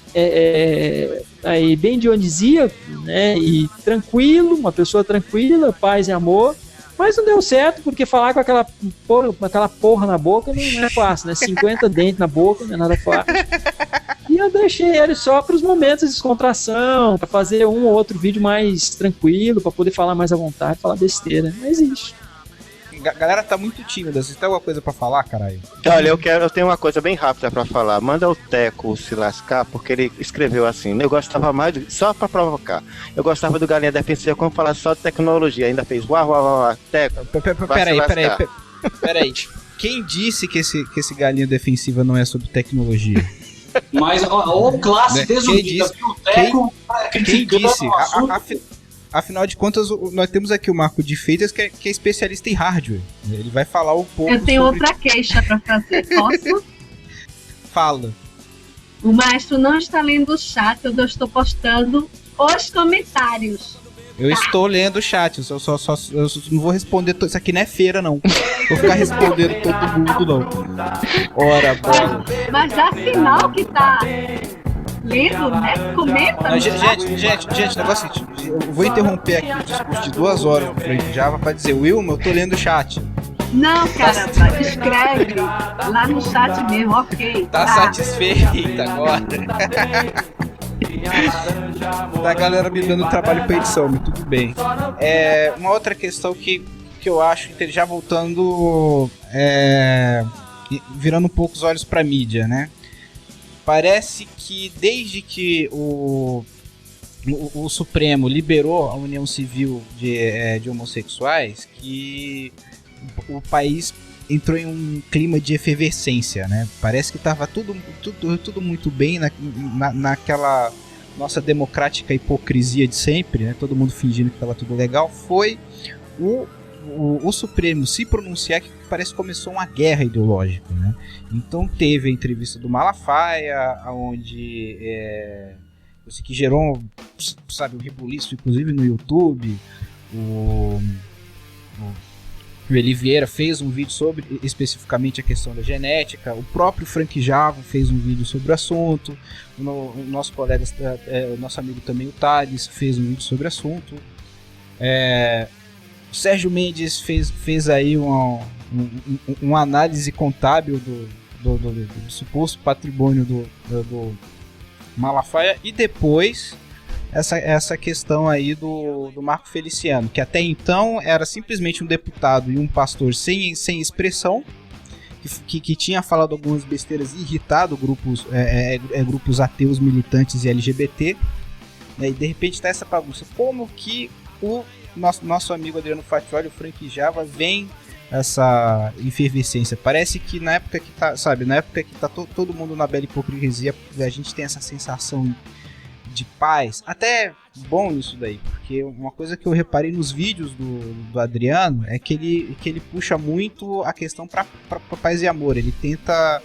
dionisíaco, né, e tranquilo, uma pessoa tranquila, paz e amor. Mas não deu certo, porque falar com aquela porra na boca não é fácil, né? 50 dentes na boca não é nada fácil. E eu deixei ele só para os momentos de descontração, para fazer um ou outro vídeo mais tranquilo, para poder falar mais à vontade, falar besteira. Mas isso. A galera tá muito tímida. Você tem alguma coisa pra falar, caralho? Olha, eu tenho uma coisa bem rápida pra falar. Manda o Teco se lascar, porque ele escreveu assim. Eu gostava mais, só pra provocar. Eu gostava do Galinha Defensiva como falar só de tecnologia. Ainda fez uau, Teco. Peraí. Quem disse que esse Galinha Defensiva não é sobre tecnologia? Mas o classe desumida, o Teco quem disse? Afinal de contas, nós temos aqui o Marco de Freitas, que é especialista em hardware. Ele vai falar um pouco. Eu tenho outra queixa para fazer, posso? Fala. O maestro não está lendo o chat, eu estou postando os comentários. Eu estou lendo o chat, eu não vou responder. Isso aqui não é feira, não. Vou ficar respondendo todo mundo, não. Ora, bola. Mas afinal que tá lendo, né? Comenta. Não, gente, negócio assim, eu vou interromper aqui o discurso de 2 horas do Frank Java pra dizer, Wilma, eu tô lendo o chat. Não, caramba, escreve lá no chat mesmo, ok. Tá satisfeita agora. Da galera me dando trabalho pra edição, mas tudo bem. Uma outra questão que eu acho, já voltando, virando um pouco os olhos pra mídia, né? Parece que desde que o Supremo liberou a união civil de homossexuais, que o país entrou em um clima de efervescência, né? Parece que estava tudo muito bem naquela nossa democrática hipocrisia de sempre, né? Todo mundo fingindo que estava tudo legal. Foi o Supremo se pronunciar que parece que começou uma guerra ideológica, né? Então teve a entrevista do Malafaia, onde que gerou, sabe, um rebuliço, inclusive no YouTube. O Eli Vieira fez um vídeo sobre especificamente a questão da genética. O próprio Frank Java fez um vídeo sobre o assunto. O nosso colega, o nosso amigo também, o Thales, fez um vídeo sobre o assunto. O Sérgio Mendes fez aí uma análise contábil do suposto patrimônio do Malafaia. E depois essa questão aí do Marco Feliciano, que até então era simplesmente um deputado e um pastor sem expressão, que tinha falado algumas besteiras e irritado grupos ateus, militantes e LGBT, né, e de repente tá essa bagunça. Como que o nosso amigo Adriano Fatioli, o Frank Java, vem essa efervescência? Parece que na época que tá todo mundo na bela hipocrisia, a gente tem essa sensação de paz. Até bom isso daí, porque uma coisa que eu reparei nos vídeos do Adriano é que ele puxa muito a questão pra paz e amor. Ele tenta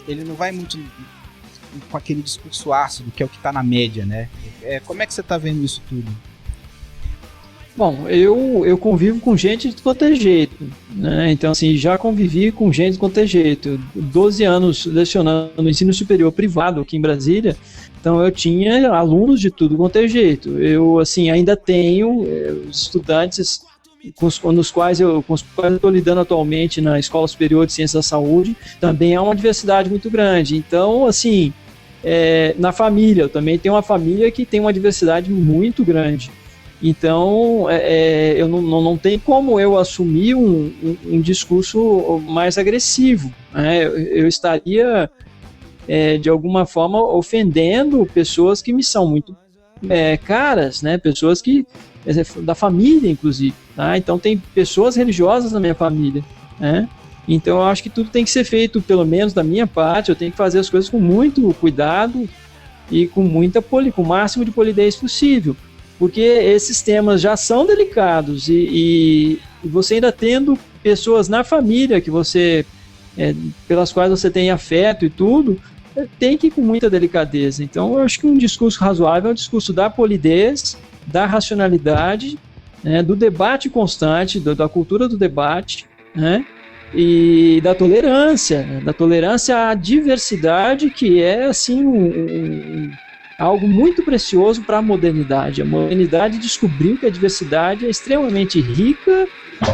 ele não vai muito com aquele discurso ácido, que é o que tá na média, né? Como é que você tá vendo isso tudo? Bom, eu convivo com gente de qualquer jeito, né? Então, assim, já convivi com gente de qualquer jeito. 12 anos lecionando no ensino superior privado aqui em Brasília, então eu tinha alunos de tudo quanto é jeito. Eu, assim, ainda tenho estudantes com os quais eu estou lidando atualmente na Escola Superior de Ciências da Saúde. Também há uma diversidade muito grande. Então, assim, na família. Eu também tenho uma família que tem uma diversidade muito grande. Então, eu não tem como eu assumir um discurso mais agressivo, né? Eu estaria, de alguma forma, ofendendo pessoas que me são muito caras, né? Pessoas da família, inclusive. Tá? Então, tem pessoas religiosas na minha família, né? Então, eu acho que tudo tem que ser feito, pelo menos da minha parte, eu tenho que fazer as coisas com muito cuidado e com o máximo de polidez possível. Porque esses temas já são delicados e você ainda tendo pessoas na família que pelas quais você tem afeto e tudo, tem que ir com muita delicadeza. Então, eu acho que um discurso razoável é um discurso da polidez, da racionalidade, né, do debate constante, da cultura do debate, né, e da tolerância à diversidade, que é assim algo muito precioso para a modernidade. A modernidade descobriu que a diversidade é extremamente rica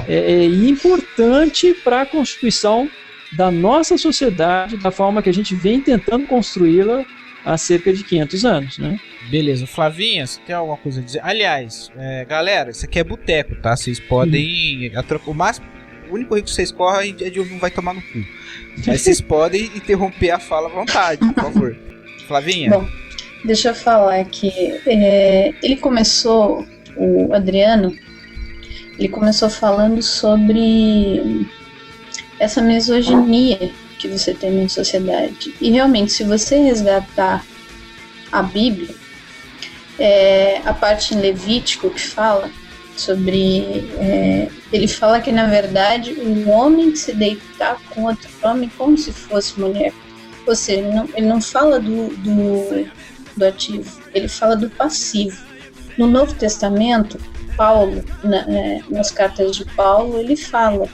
e importante para a constituição da nossa sociedade, da forma que a gente vem tentando construí-la há cerca de 500 anos, né? Beleza. Flavinha, você tem alguma coisa a dizer? Aliás, galera, isso aqui é boteco, tá? Vocês podem... O único risco que vocês correm é de um vai tomar no cu. Mas vocês podem interromper a fala à vontade, por favor. Flavinha? Bom, deixa eu falar que o Adriano, ele começou falando sobre essa misoginia que você tem na sociedade. E realmente, se você resgatar a Bíblia, a parte em Levítico que fala sobre... ele fala que, na verdade, o homem se deitar com outro homem como se fosse mulher. Ou seja, ele não fala do ativo, ele fala do passivo. No Novo Testamento, Paulo, nas cartas de Paulo, ele fala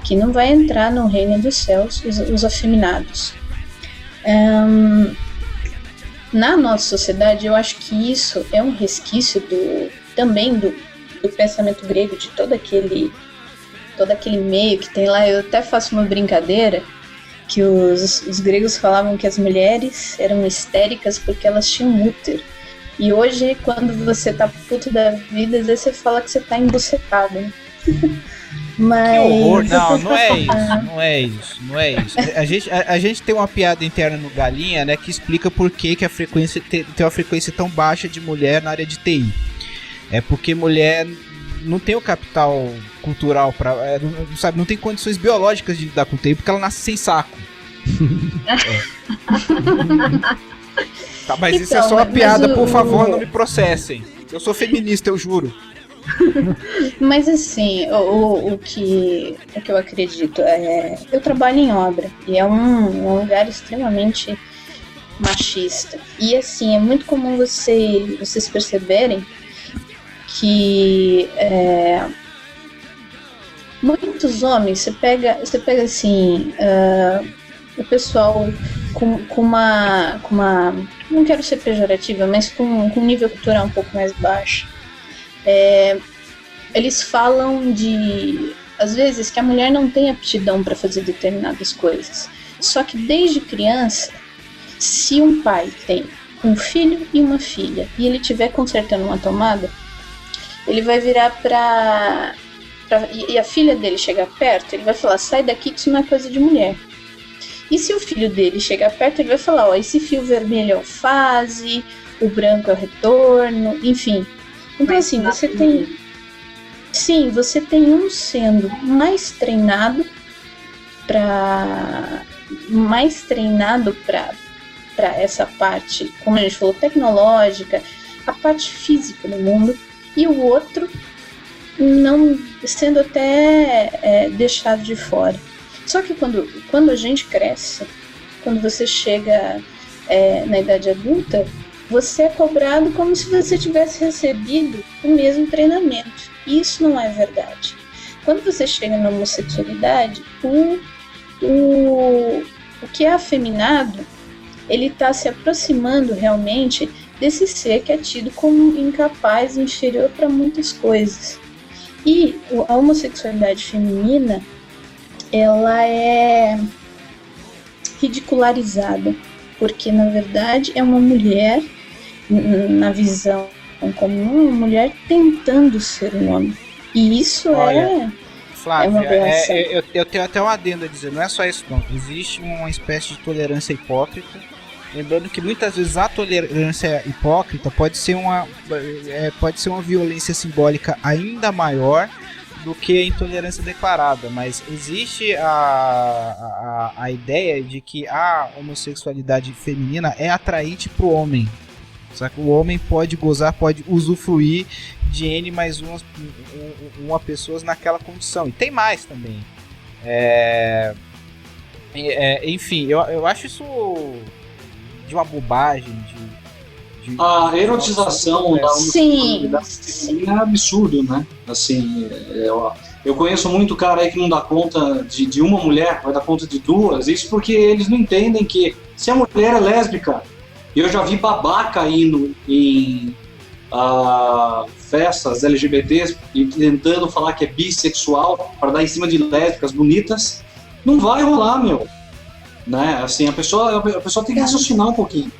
que não vai entrar no reino dos céus os afeminados. Na nossa sociedade, eu acho que isso é um resquício também do pensamento grego, de todo aquele meio que tem lá. Eu até faço uma brincadeira que os gregos falavam que as mulheres eram histéricas porque elas tinham útero. E hoje, quando você tá puto da vida, às vezes você fala que você tá embucetada, né? Mas... Que horror, não é isso. A gente tem uma piada interna no Galinha, né, que explica por que a frequência tem uma frequência tão baixa de mulher na área de TI. É porque mulher não tem o capital cultural não tem condições biológicas de lidar com TI, porque ela nasce sem saco. Tá, mas então, isso é só uma piada, por favor, não me processem. Eu sou feminista, eu juro. Mas assim, o que eu acredito eu trabalho em obra e é um lugar extremamente machista. E assim, é muito comum vocês perceberem que muitos homens, você pega assim, o pessoal com uma, não quero ser pejorativa, mas com um nível cultural um pouco mais baixo. Eles falam às vezes, que a mulher não tem aptidão para fazer determinadas coisas. Só que desde criança, se um pai tem um filho e uma filha e ele estiver consertando uma tomada, ele vai virar e a filha dele chegar perto, ele vai falar: sai daqui que isso não é coisa de mulher. E se o filho dele chegar perto, ele vai falar: esse fio vermelho é o fase, o branco é o retorno, enfim. Então assim, você tem um sendo mais treinado para essa parte, como a gente falou, tecnológica, a parte física do mundo, e o outro não sendo até deixado de fora. Só que quando a gente cresce, quando você chega na idade adulta, você é cobrado como se você tivesse recebido o mesmo treinamento. Isso não é verdade. Quando você chega na homossexualidade, o que é afeminado, ele está se aproximando realmente desse ser que é tido como incapaz, inferior para muitas coisas. E a homossexualidade feminina, ela é ridicularizada. porque na verdade é uma mulher, na visão comum, uma mulher tentando ser um homem. E isso Flávia, uma doação. eu tenho até uma adenda a dizer, não é só isso não. Existe uma espécie de tolerância hipócrita. Lembrando que muitas vezes a tolerância hipócrita pode ser uma violência simbólica ainda maior do que a intolerância declarada, mas existe a ideia de que a homossexualidade feminina é atraente para o homem. Só que o homem pode gozar, pode usufruir de N mais uma pessoas naquela condição. E tem mais também. Enfim, eu acho isso de uma bobagem. A erotização da homossexualidade é absurdo, né? Assim, eu conheço muito cara aí que não dá conta de uma mulher, vai dar conta de duas. Isso porque eles não entendem que se a mulher é lésbica, eu já vi babaca indo em festas LGBTs e tentando falar que é bissexual para dar em cima de lésbicas bonitas. Não vai rolar, meu. Né? Assim, a pessoa tem que raciocinar um pouquinho.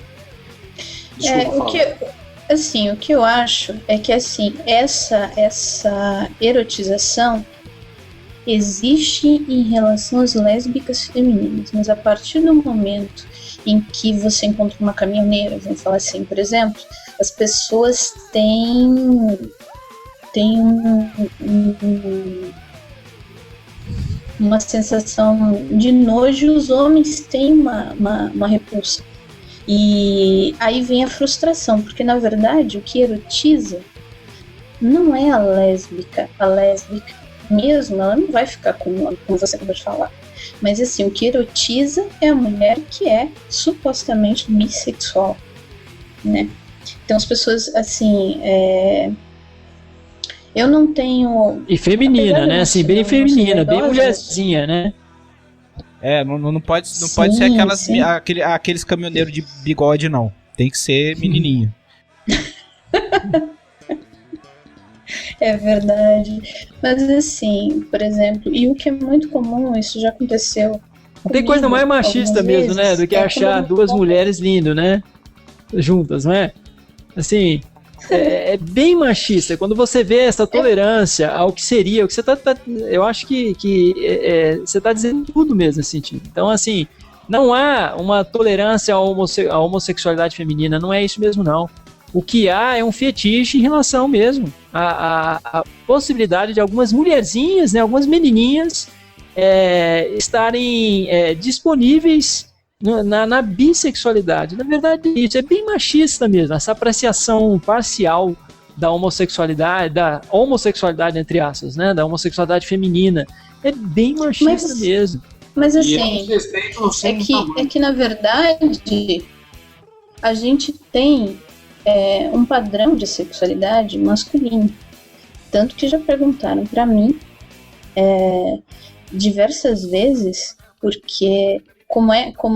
O que eu acho é que assim, essa erotização existe em relação às lésbicas femininas, mas a partir do momento em que você encontra uma caminhoneira, vamos falar assim, por exemplo, as pessoas têm uma sensação de nojo, e os homens têm uma repulsa. E aí vem a frustração, porque na verdade o que erotiza não é a lésbica. A lésbica mesmo, ela não vai ficar com o homem, como você acabou de falar. Mas assim, o que erotiza é a mulher que é supostamente bissexual, né? Então as pessoas, assim, eu não tenho... E feminina, né? Assim, bem feminina, bem mulherzinha, né? Não pode ser aqueles caminhoneiros de bigode, não. Tem que ser menininho. É verdade. Mas assim, por exemplo, e o que é muito comum, isso já aconteceu. Não tem coisa mais machista mesmo, né? Do que achar duas mulheres lindas, né? Juntas, não é? Assim, é bem machista. Quando você vê essa tolerância ao que seria, o que você eu acho que você está dizendo tudo mesmo nesse sentido. Então, assim, não há uma tolerância à homossexualidade feminina, não é isso mesmo, não. O que há é um fetiche em relação mesmo à possibilidade de algumas mulherzinhas, né, algumas menininhas estarem disponíveis na bissexualidade. Na verdade, isso é bem machista mesmo, essa apreciação parcial da homossexualidade entre aspas, né, da homossexualidade feminina. É bem machista mesmo. Mas assim, é que na verdade a gente tem um padrão de sexualidade masculino. Tanto que já perguntaram para mim diversas vezes porque como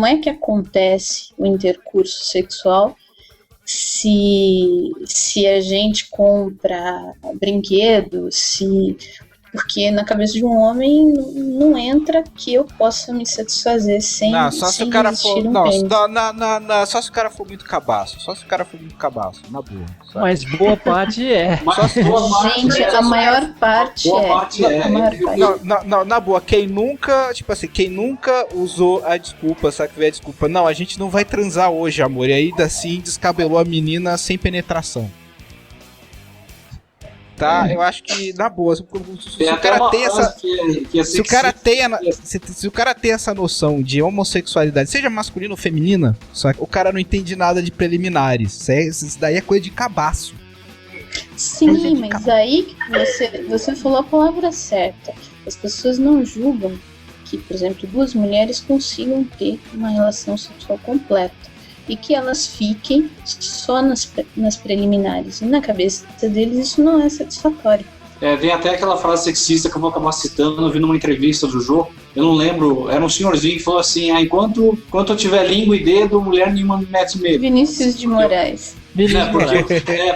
é que acontece o intercurso sexual se a gente compra brinquedos, porque na cabeça de um homem não entra que eu possa me satisfazer sem só se o cara for só se o cara for muito cabaço, na boa. Sabe? Mas boa parte é. Gente, a maior parte na boa, quem nunca usou a desculpa, sabe que veio a desculpa, não, a gente não vai transar hoje, amor, e ainda assim descabelou a menina sem penetração. Tá, eu acho que, na boa, se o cara tem essa noção de homossexualidade, seja masculina ou feminina, só que o cara não entende nada de preliminares. Isso daí é coisa de cabaço. Sim, mas aí você falou a palavra certa. As pessoas não julgam que, por exemplo, duas mulheres consigam ter uma relação sexual completa e que elas fiquem só nas preliminares. E na cabeça deles isso não é satisfatório. Vem até aquela frase sexista que eu vou acabar citando, eu vi numa entrevista do Jô, eu não lembro, era um senhorzinho que falou assim, enquanto eu tiver língua e dedo, mulher nenhuma me mete medo. Vinícius de Moraes.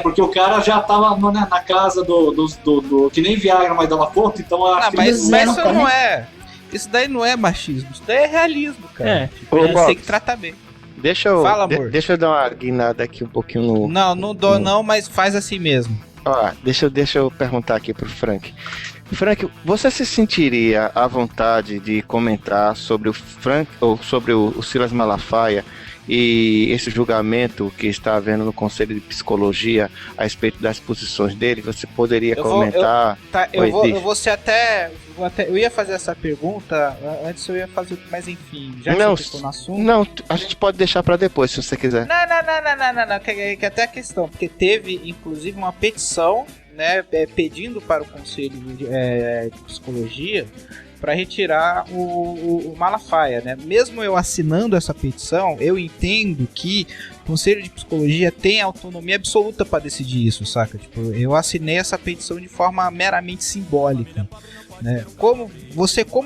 Porque o cara já tava na casa do que nem Viagra mais dava conta, então acho que... Mas isso não é... Isso daí não é machismo, isso daí é realismo, cara. Tem que tratar bem. Fala, amor. Deixa eu dar uma guinada aqui um pouquinho no... Não dou não, mas faz assim mesmo. Ó, deixa eu perguntar aqui pro Frank. Frank, você se sentiria à vontade de comentar sobre o Frank ou sobre o Silas Malafaia e esse julgamento que está havendo no Conselho de Psicologia a respeito das posições dele? Você poderia comentar? Eu ia fazer essa pergunta, antes eu ia fazer, mas enfim, já que você tocou no assunto... Não, a gente pode deixar para depois, se você quiser. Não, que até a questão, porque teve, inclusive, uma petição, né, pedindo para o Conselho de Psicologia para retirar o Malafaia, né? Mesmo eu assinando essa petição, eu entendo que o Conselho de Psicologia tem autonomia absoluta para decidir isso, saca? Tipo, eu assinei essa petição de forma meramente simbólica, né? Como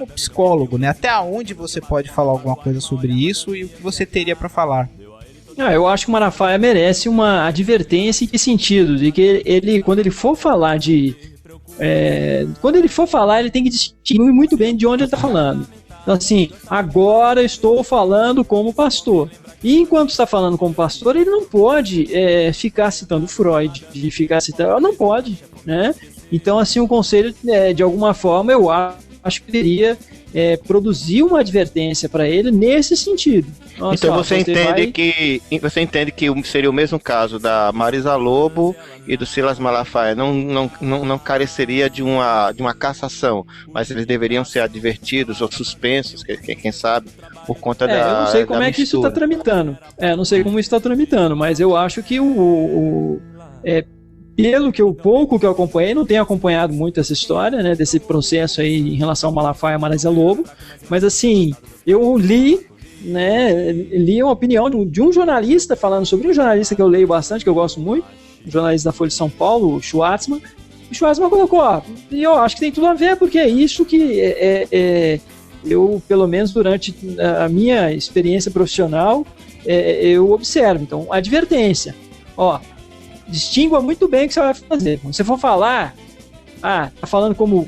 psicólogo, né? Até onde você pode falar alguma coisa sobre isso e o que você teria para falar? Eu acho que o Malafaia merece uma advertência. Em que sentido? De que ele, quando ele for falar ele tem que distinguir muito bem de onde ele está falando. Então, assim, agora eu estou falando como pastor. E enquanto está falando como pastor, ele não pode ficar citando Freud, não pode, né? Então, assim, o conselho, de alguma forma, eu acho que deveria produzir uma advertência para ele nesse sentido. Nossa, então você entende que seria o mesmo caso da Marisa Lobo e do Silas Malafaia, não careceria de uma cassação, mas eles deveriam ser advertidos ou suspensos, quem sabe, por conta da eu não sei como mistura. Que isso está tramitando. Não sei como isso está tramitando, mas eu acho que pelo pouco que eu acompanhei, não tenho acompanhado muito essa história, né, desse processo aí em relação ao Malafaia e a Marisa Lobo, mas assim, eu li uma opinião de um jornalista falando sobre um jornalista que eu leio bastante, que eu gosto muito, um jornalista da Folha de São Paulo, o Schwartzman. O Schwartzman colocou, e eu acho que tem tudo a ver, porque é isso que eu, pelo menos durante a minha experiência profissional, eu observo. Então, advertência, distingua muito bem o que você vai fazer. Quando você for falar, tá falando como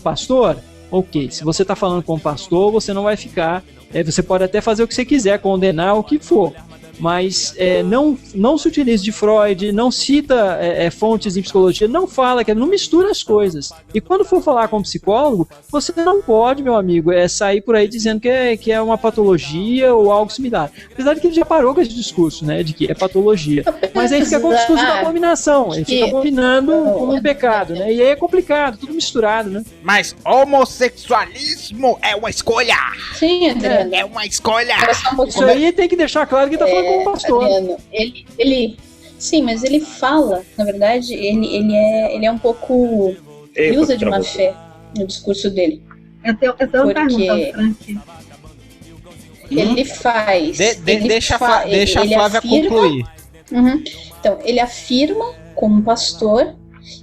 pastor, ok. Se você tá falando como pastor, você não vai ficar... você pode até fazer o que você quiser, condenar o que for, mas não se utilize de Freud, não cita fontes em psicologia, não mistura as coisas. E quando for falar como psicólogo, você não pode, meu amigo, sair por aí dizendo que é uma patologia ou algo similar. Apesar de que ele já parou com esse discurso, né, de que é patologia. Mas aí fica com o discurso da abominação, ele fica abominando como um pecado, né, e aí é complicado, tudo misturado, né. Mas homossexualismo é uma escolha! Sim, Adriano. É uma escolha! Isso aí tem que deixar claro que tá falando como pastor. Adriano, sim, mas ele fala, na verdade, ele é um pouco... Ele usa de má fé no discurso dele. Eu tenho uma pergunta, Frank. Ele faz... Deixa a Flávia concluir. Então, ele afirma como pastor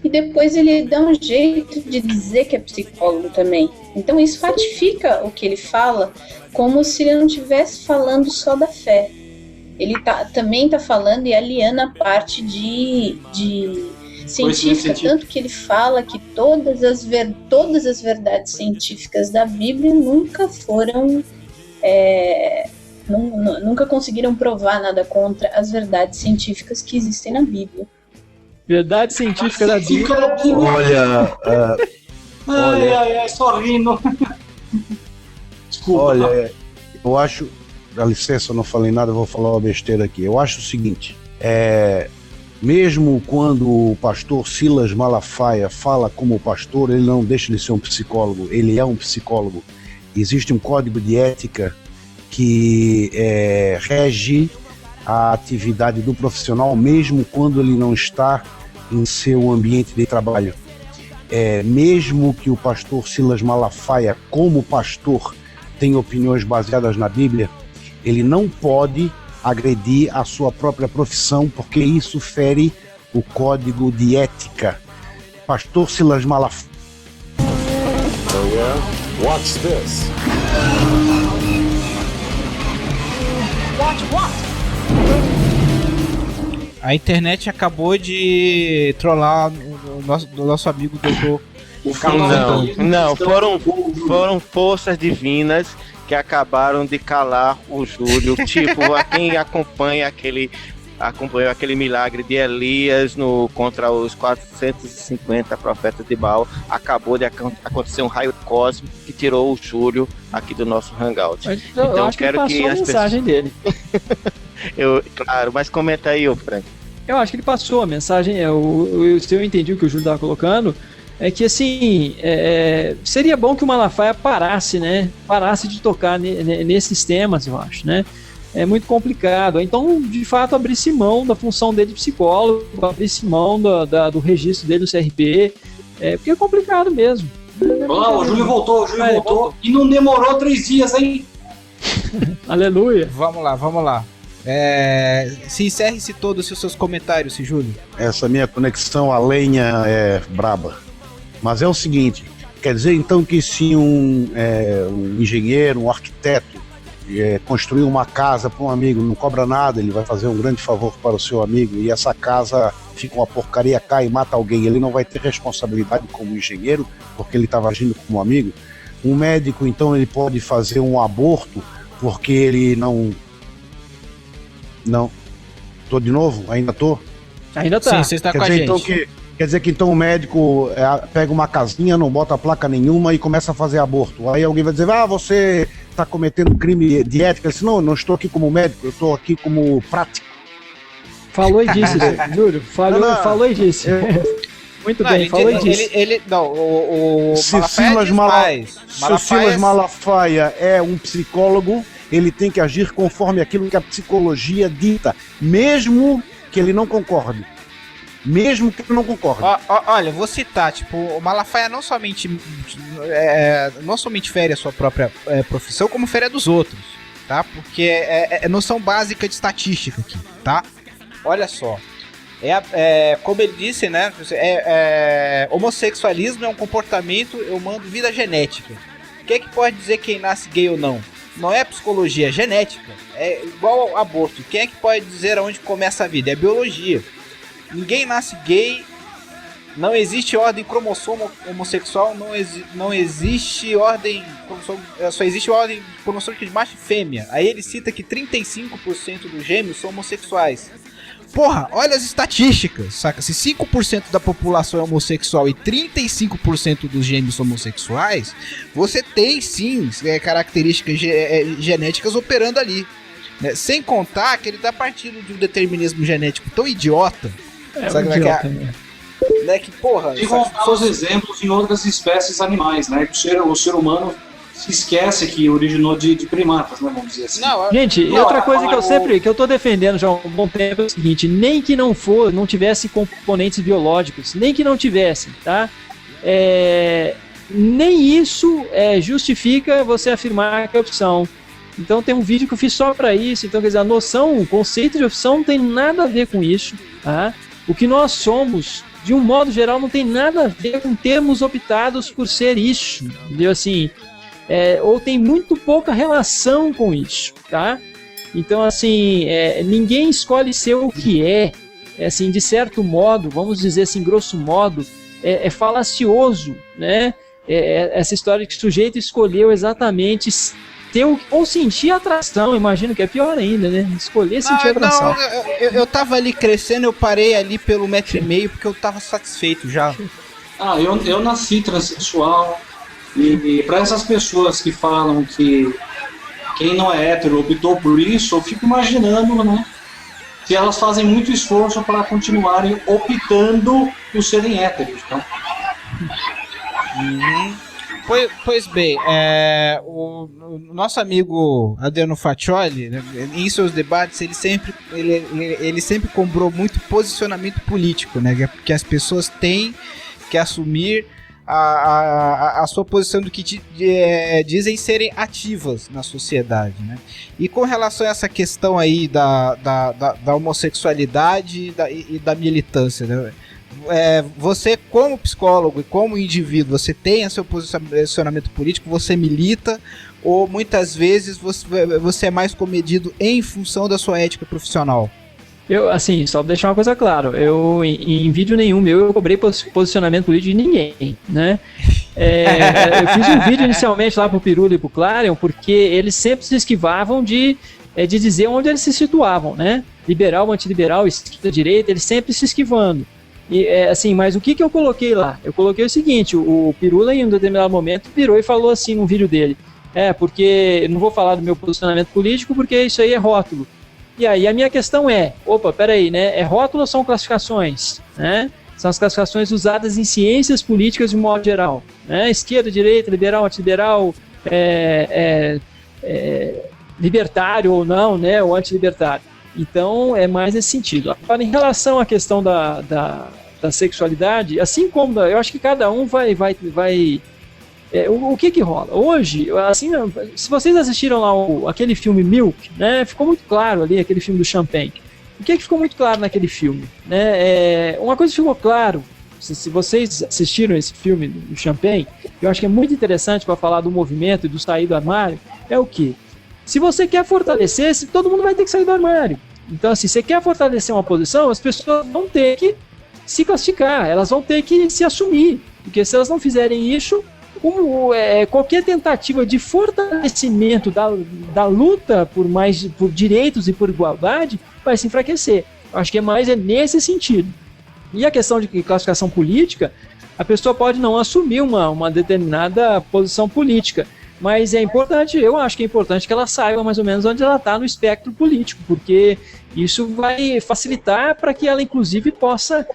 e depois ele dá um jeito de dizer que é psicólogo também. Então isso ratifica o que ele fala, como se ele não estivesse falando só da fé. Ele também está falando e aliena a parte de científica, tanto que ele fala que todas as verdades científicas da Bíblia nunca foram... nunca conseguiram provar nada contra as verdades científicas que existem na Bíblia. Verdade científica da Bíblia. Olha, só rindo. Desculpa. Olha, eu acho... Dá licença, eu não falei nada, eu vou falar uma besteira aqui. Eu acho o seguinte, mesmo quando o pastor Silas Malafaia fala como pastor, ele não deixa de ser um psicólogo, ele é um psicólogo. Existe um código de ética que rege a atividade do profissional, mesmo quando ele não está em seu ambiente de trabalho. Mesmo que o pastor Silas Malafaia, como pastor, tenha opiniões baseadas na Bíblia, ele não pode agredir a sua própria profissão, porque isso fere o código de ética. Pastor Silas Malafaia. Oh yeah? Watch this. Watch what? A internet acabou de trollar o nosso amigo doutor. Não, foram forças divinas que acabaram de calar o Júlio. Tipo, quem acompanhou aquele milagre de Elias contra os 450 profetas de Baal, acabou de acontecer um raio cósmico que tirou o Júlio aqui do nosso Hangout. Então, eu acho que ele passou a mensagem dele. Claro, mas comenta aí, Frank. Eu acho que ele passou a mensagem. Se eu entendi o que o Júlio estava colocando, é que assim, seria bom que o Malafaia parasse, né? Parasse de tocar nesses temas, eu acho, né? É muito complicado. Então, de fato, abrisse mão da função dele de psicólogo, abrisse mão do registro dele no CRP, porque é complicado mesmo. Olha lá, o Júlio voltou, e não demorou 3 dias, hein? Aleluia. Vamos lá. Se encerre-se todos os seus comentários, Júlio. Essa minha conexão a lenha é braba. Mas é o seguinte, quer dizer então que se um engenheiro, um arquiteto construir uma casa para um amigo, não cobra nada, ele vai fazer um grande favor para o seu amigo e essa casa fica uma porcaria, cai e mata alguém, ele não vai ter responsabilidade como engenheiro, porque ele estava agindo como amigo. Um médico, então, ele pode fazer um aborto porque ele não... Tô de novo? Ainda tô? Ainda tá. Sim, você está com a gente. Então quer dizer que então o médico pega uma casinha, não bota placa nenhuma e começa a fazer aborto. Aí alguém vai dizer, você está cometendo crime de ética. Ele disse, não estou aqui como médico, eu estou aqui como prático. Falou e disse, Júlio. Falou e disse. Muito bem, falou e disse. O Silas Malafaia é um psicólogo, ele tem que agir conforme aquilo que a psicologia dita, mesmo que ele não concorde. Olha, vou citar, o Malafaia não somente fere a sua própria profissão, como fere a dos outros, tá? Porque é noção básica de estatística aqui, tá? Olha só, como ele disse, né? Homossexualismo é um comportamento, eu mando vida genética. O que é que pode dizer quem nasce gay ou não? Não é psicologia, é genética. É igual ao aborto. Quem é que pode dizer aonde começa a vida? É biologia. Ninguém nasce gay, não existe ordem cromossomo homossexual, não existe ordem cromossomo, só existe ordem cromossômica de macho e fêmea. Aí ele cita que 35% dos gêmeos são homossexuais. Porra, olha as estatísticas, saca? Se 5% da população é homossexual e 35% dos gêmeos são homossexuais, você tem sim características genéticas operando ali. Né? Sem contar que ele tá partindo de um determinismo genético tão idiota. Sabe que porra. E contar os exemplos em outras espécies animais, né? O ser humano se esquece que originou de primatas, né? Vamos dizer assim. Gente, outra coisa que eu tô defendendo já há um bom tempo é o seguinte: nem que não tivesse componentes biológicos, nem que não tivesse, tá? Nem isso justifica você afirmar que é opção. Então tem um vídeo que eu fiz só para isso. Então, quer dizer, o conceito de opção não tem nada a ver com isso, tá? O que nós somos, de um modo geral, não tem nada a ver com termos optados por ser isso, entendeu? Assim, ou tem muito pouca relação com isso, tá? Então, assim, ninguém escolhe ser o que assim, de certo modo, vamos dizer assim, grosso modo, é falacioso, né? Essa história que o sujeito escolheu exatamente ou sentir atração, imagino que é pior ainda, né? Escolher sentir atração. Eu tava ali crescendo, eu parei ali pelo 1,5 m porque eu tava satisfeito já. Eu nasci transexual e para essas pessoas que falam que quem não é hétero optou por isso, eu fico imaginando, né? Que elas fazem muito esforço para continuarem optando por serem héteros, então. Pois bem, o nosso amigo Adriano Faccioli, né, em seus debates, ele sempre cobrou muito posicionamento político, né, que as pessoas têm que assumir a sua posição do que dizem serem ativas na sociedade, né? E com relação a essa questão aí da homossexualidade e da militância, né? Você como psicólogo e como indivíduo, você tem seu posicionamento político, você milita, ou muitas vezes você é mais comedido em função da sua ética profissional? Assim, só pra deixar uma coisa clara, em vídeo nenhum eu cobrei posicionamento político de ninguém, né? Eu fiz um vídeo inicialmente lá pro Pirula e pro Clarion, porque eles sempre se esquivavam de dizer onde eles se situavam, né? Liberal, antiliberal, esquerda, direita, eles sempre se esquivando. E, assim, mas o que eu coloquei lá? Eu coloquei o seguinte, o Pirula em um determinado momento virou e falou assim num vídeo dele, porque eu não vou falar do meu posicionamento político porque isso aí é rótulo. E aí a minha questão peraí, né? É rótulo ou são classificações? Né? São as classificações usadas em ciências políticas de um modo geral. Né? Esquerda, direita, liberal, antiliberal, libertário ou não, né? Ou antilibertário. Então é mais nesse sentido. Agora, em relação à questão da sexualidade, assim como eu acho que cada um vai o que rola? Hoje, assim, se vocês assistiram lá aquele filme Milk, né, ficou muito claro ali, aquele filme do Champagne. O que ficou muito claro naquele filme? Né? Uma coisa que ficou claro, se vocês assistiram esse filme do Champagne, eu acho que é muito interessante para falar do movimento e do sair do armário, é o quê? Se você quer fortalecer, todo mundo vai ter que sair do armário. Então, assim, você quer fortalecer uma posição, as pessoas vão ter que se classificar, elas vão ter que se assumir, porque se elas não fizerem isso, qualquer tentativa de fortalecimento da luta por direitos e por igualdade vai se enfraquecer. Eu acho que é mais nesse sentido. E a questão de classificação política, a pessoa pode não assumir uma determinada posição política, mas é importante, eu acho que é importante que ela saiba mais ou menos onde ela está no espectro político, porque isso vai facilitar para que ela, inclusive, possa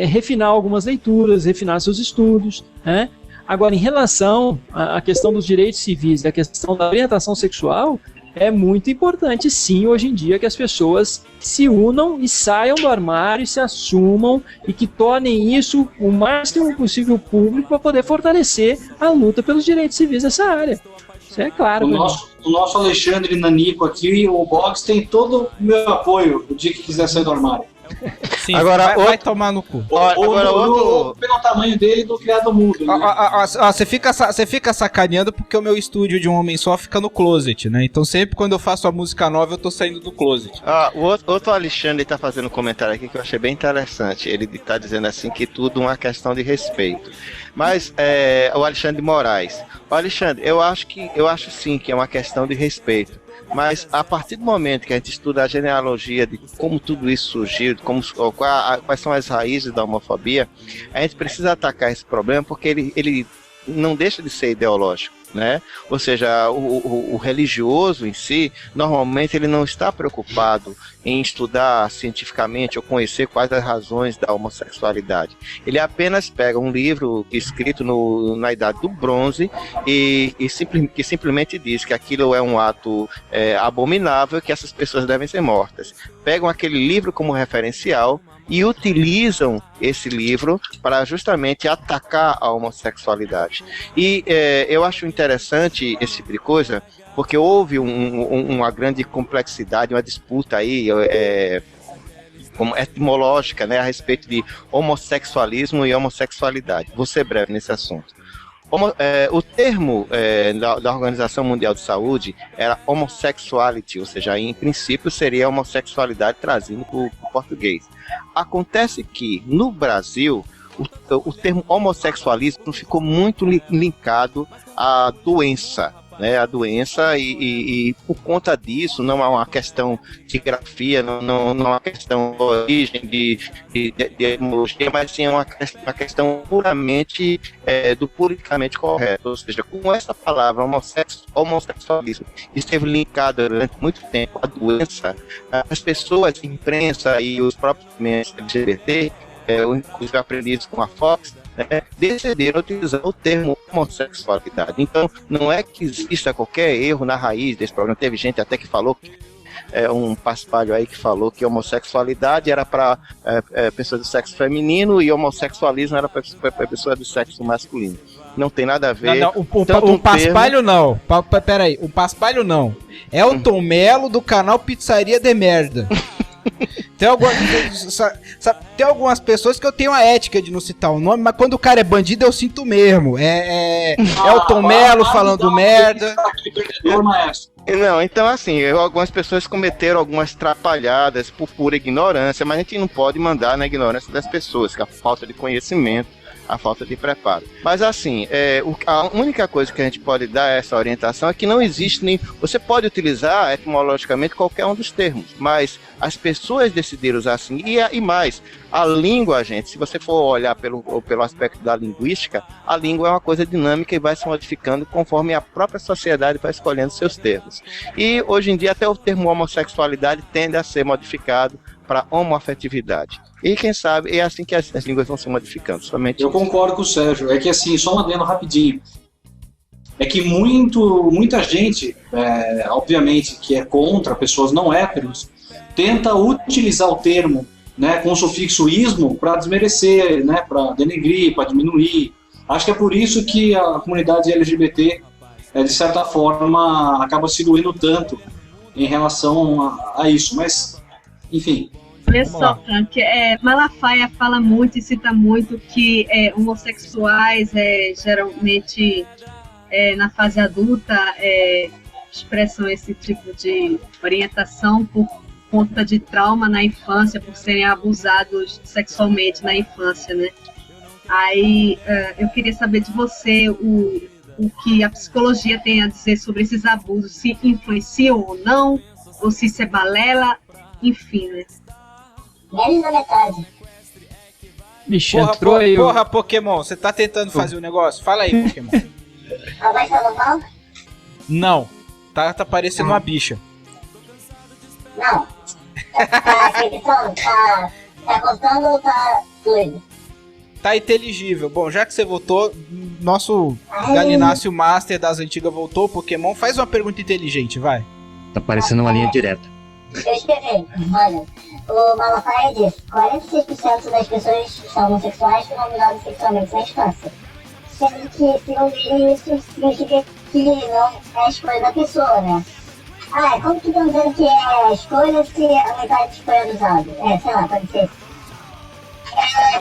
refinar algumas leituras, refinar seus estudos, né? Agora, em relação à questão dos direitos civis, a questão da orientação sexual, é muito importante, sim, hoje em dia, que as pessoas se unam e saiam do armário e se assumam e que tornem isso o máximo possível público para poder fortalecer a luta pelos direitos civis nessa área. Isso é claro. O nosso Alexandre Nanico aqui, o Box, tem todo o meu apoio o dia que quiser sair do armário. Sim, agora vai tomar no cu. Pelo tamanho dele do criado mudo. Né? Você fica sacaneando porque o meu estúdio de um homem só fica no closet, né? Então sempre quando eu faço a música nova eu tô saindo do closet. O outro Alexandre tá fazendo um comentário aqui que eu achei bem interessante. Ele tá dizendo assim que tudo é uma questão de respeito. Mas o Alexandre Moraes. O Alexandre, eu acho sim que é uma questão de respeito. Mas a partir do momento que a gente estuda a genealogia de como tudo isso surgiu, quais são as raízes da homofobia, a gente precisa atacar esse problema porque ele não deixa de ser ideológico, né? Ou seja, o religioso em si, normalmente ele não está preocupado em estudar cientificamente ou conhecer quais as razões da homossexualidade. Ele apenas pega um livro escrito na Idade do Bronze que simplesmente diz que aquilo é um ato abominável, que essas pessoas devem ser mortas. Pegam aquele livro como referencial e utilizam esse livro para justamente atacar a homossexualidade. E eu acho interessante esse tipo de coisa, porque houve uma grande complexidade, uma disputa aí como etimológica, né, a respeito de homossexualismo e homossexualidade. Vou ser breve nesse assunto. O termo da Organização Mundial de Saúde era homosexuality, ou seja, em princípio seria homossexualidade trazido para o português. Acontece que no Brasil o termo homossexualismo ficou muito linkado à doença, né, a doença e por conta disso não é uma questão de grafia, não é uma questão de origem de etimologia, mas sim uma questão puramente do politicamente correto, ou seja, com essa palavra homossexualismo esteve linkado durante muito tempo à doença, as pessoas, a imprensa e os próprios membros LGBT, inclusive aprendidos com a Fox, decidiram utilizar o termo homossexualidade. Então, não é que exista qualquer erro na raiz desse problema. Teve gente até que falou, um paspalho aí que falou que homossexualidade era para pessoas do sexo feminino e homossexualismo era para pessoas do sexo masculino. Não tem nada a ver. Não, o paspalho não. Peraí, o paspalho não. É o Tom Melo do canal Pizzaria de Merda. Tem algumas pessoas que eu tenho a ética de não citar o nome, mas quando o cara é bandido eu sinto mesmo. É o Tom Melo falando merda. Não, então assim, algumas pessoas cometeram algumas trapalhadas por pura ignorância, mas a gente não pode mandar na ignorância das pessoas, que a falta de conhecimento a falta de preparo. Mas assim, a única coisa que a gente pode dar essa orientação é que não existe nem... Você pode utilizar etimologicamente qualquer um dos termos, mas as pessoas decidiram usar assim, e mais, a língua, gente, se você for olhar pelo aspecto da linguística, a língua é uma coisa dinâmica e vai se modificando conforme a própria sociedade vai escolhendo seus termos. E hoje em dia até o termo homossexualidade tende a ser modificado para homoafetividade. E quem sabe é assim que as línguas vão se modificando. Somente eu concordo com o Sérgio. É que assim, só um adendo rapidinho. É que muita gente, obviamente, que é contra pessoas não héteros, tenta utilizar o termo, né, com o sufixo ismo para desmerecer, né, para denegrir, para diminuir. Acho que é por isso que a comunidade LGBT, de certa forma, acaba se doendo tanto em relação a isso. Mas, enfim... Olha só, Frank, Malafaia fala muito e cita muito que homossexuais geralmente na fase adulta expressam esse tipo de orientação por conta de trauma na infância, por serem abusados sexualmente na infância, né? Aí eu queria saber de você o que a psicologia tem a dizer sobre esses abusos, se influenciam ou não, ou se isso é balela, enfim, né? Menos da metade. Bicho, entrou aí. Porra, Pokémon, você tá tentando fazer um negócio? Fala aí, Pokémon. A voz tá normal? Não, tá parecendo uma bicha. Não. Tá cortando ou tá doido? Tá inteligível. Bom, já que você votou, nosso Galináceo Master das antigas voltou, Pokémon, faz uma pergunta inteligente, vai. Tá parecendo uma linha direta. Eu escrevi, olha, o Malafaia diz 46% das pessoas são homossexuais foram abusadas sexualmente na infância. Sendo que, segundo ele, isso significa que não é a escolha da pessoa, né? Como que estão dizendo que é a escolha se a metade foi abusada? Sei lá, pode ser.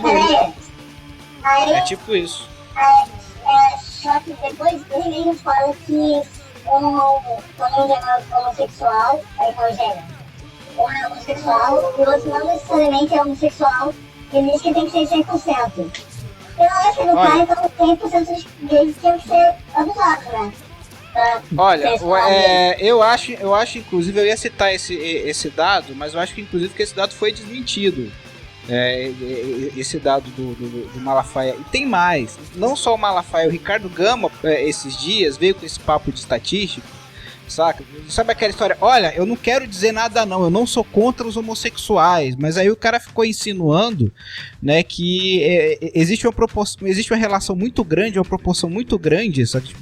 Peraí. É tipo isso. Só que depois ele mesmo fala que quando um é homossexual, não gênero. Um é homossexual e o outro não necessariamente é homossexual, ele diz que tem que ser 100%. Pela lógica do cara, então 100% dos gays tinham que ser abusados, né? Olha, eu acho, inclusive, eu ia citar esse dado, mas eu acho que, inclusive, que esse dado foi desmentido. Esse dado do Malafaia. E tem mais, não só o Malafaia, o Ricardo Gama, esses dias, veio com esse papo de estatística, saca? Sabe aquela história, olha, eu não quero dizer nada não, eu não sou contra os homossexuais, mas aí o cara ficou insinuando, né, que existe uma relação muito grande, uma proporção muito grande, só que,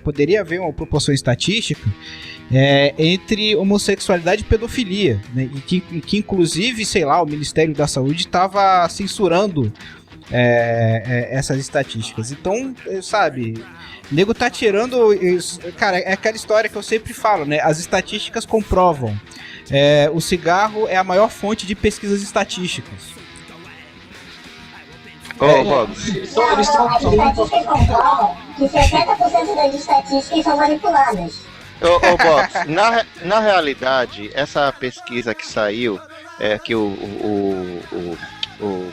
poderia haver uma proporção estatística entre homossexualidade e pedofilia, né, e que inclusive, sei lá, o Ministério da Saúde estava censurando essas estatísticas. Então, sabe, o nego tá tirando... Cara, é aquela história que eu sempre falo, né? As estatísticas comprovam. O cigarro é a maior fonte de pesquisas estatísticas. As estatísticas comprovam que 70% das estatísticas são manipuladas. Box, na realidade, essa pesquisa que saiu, que o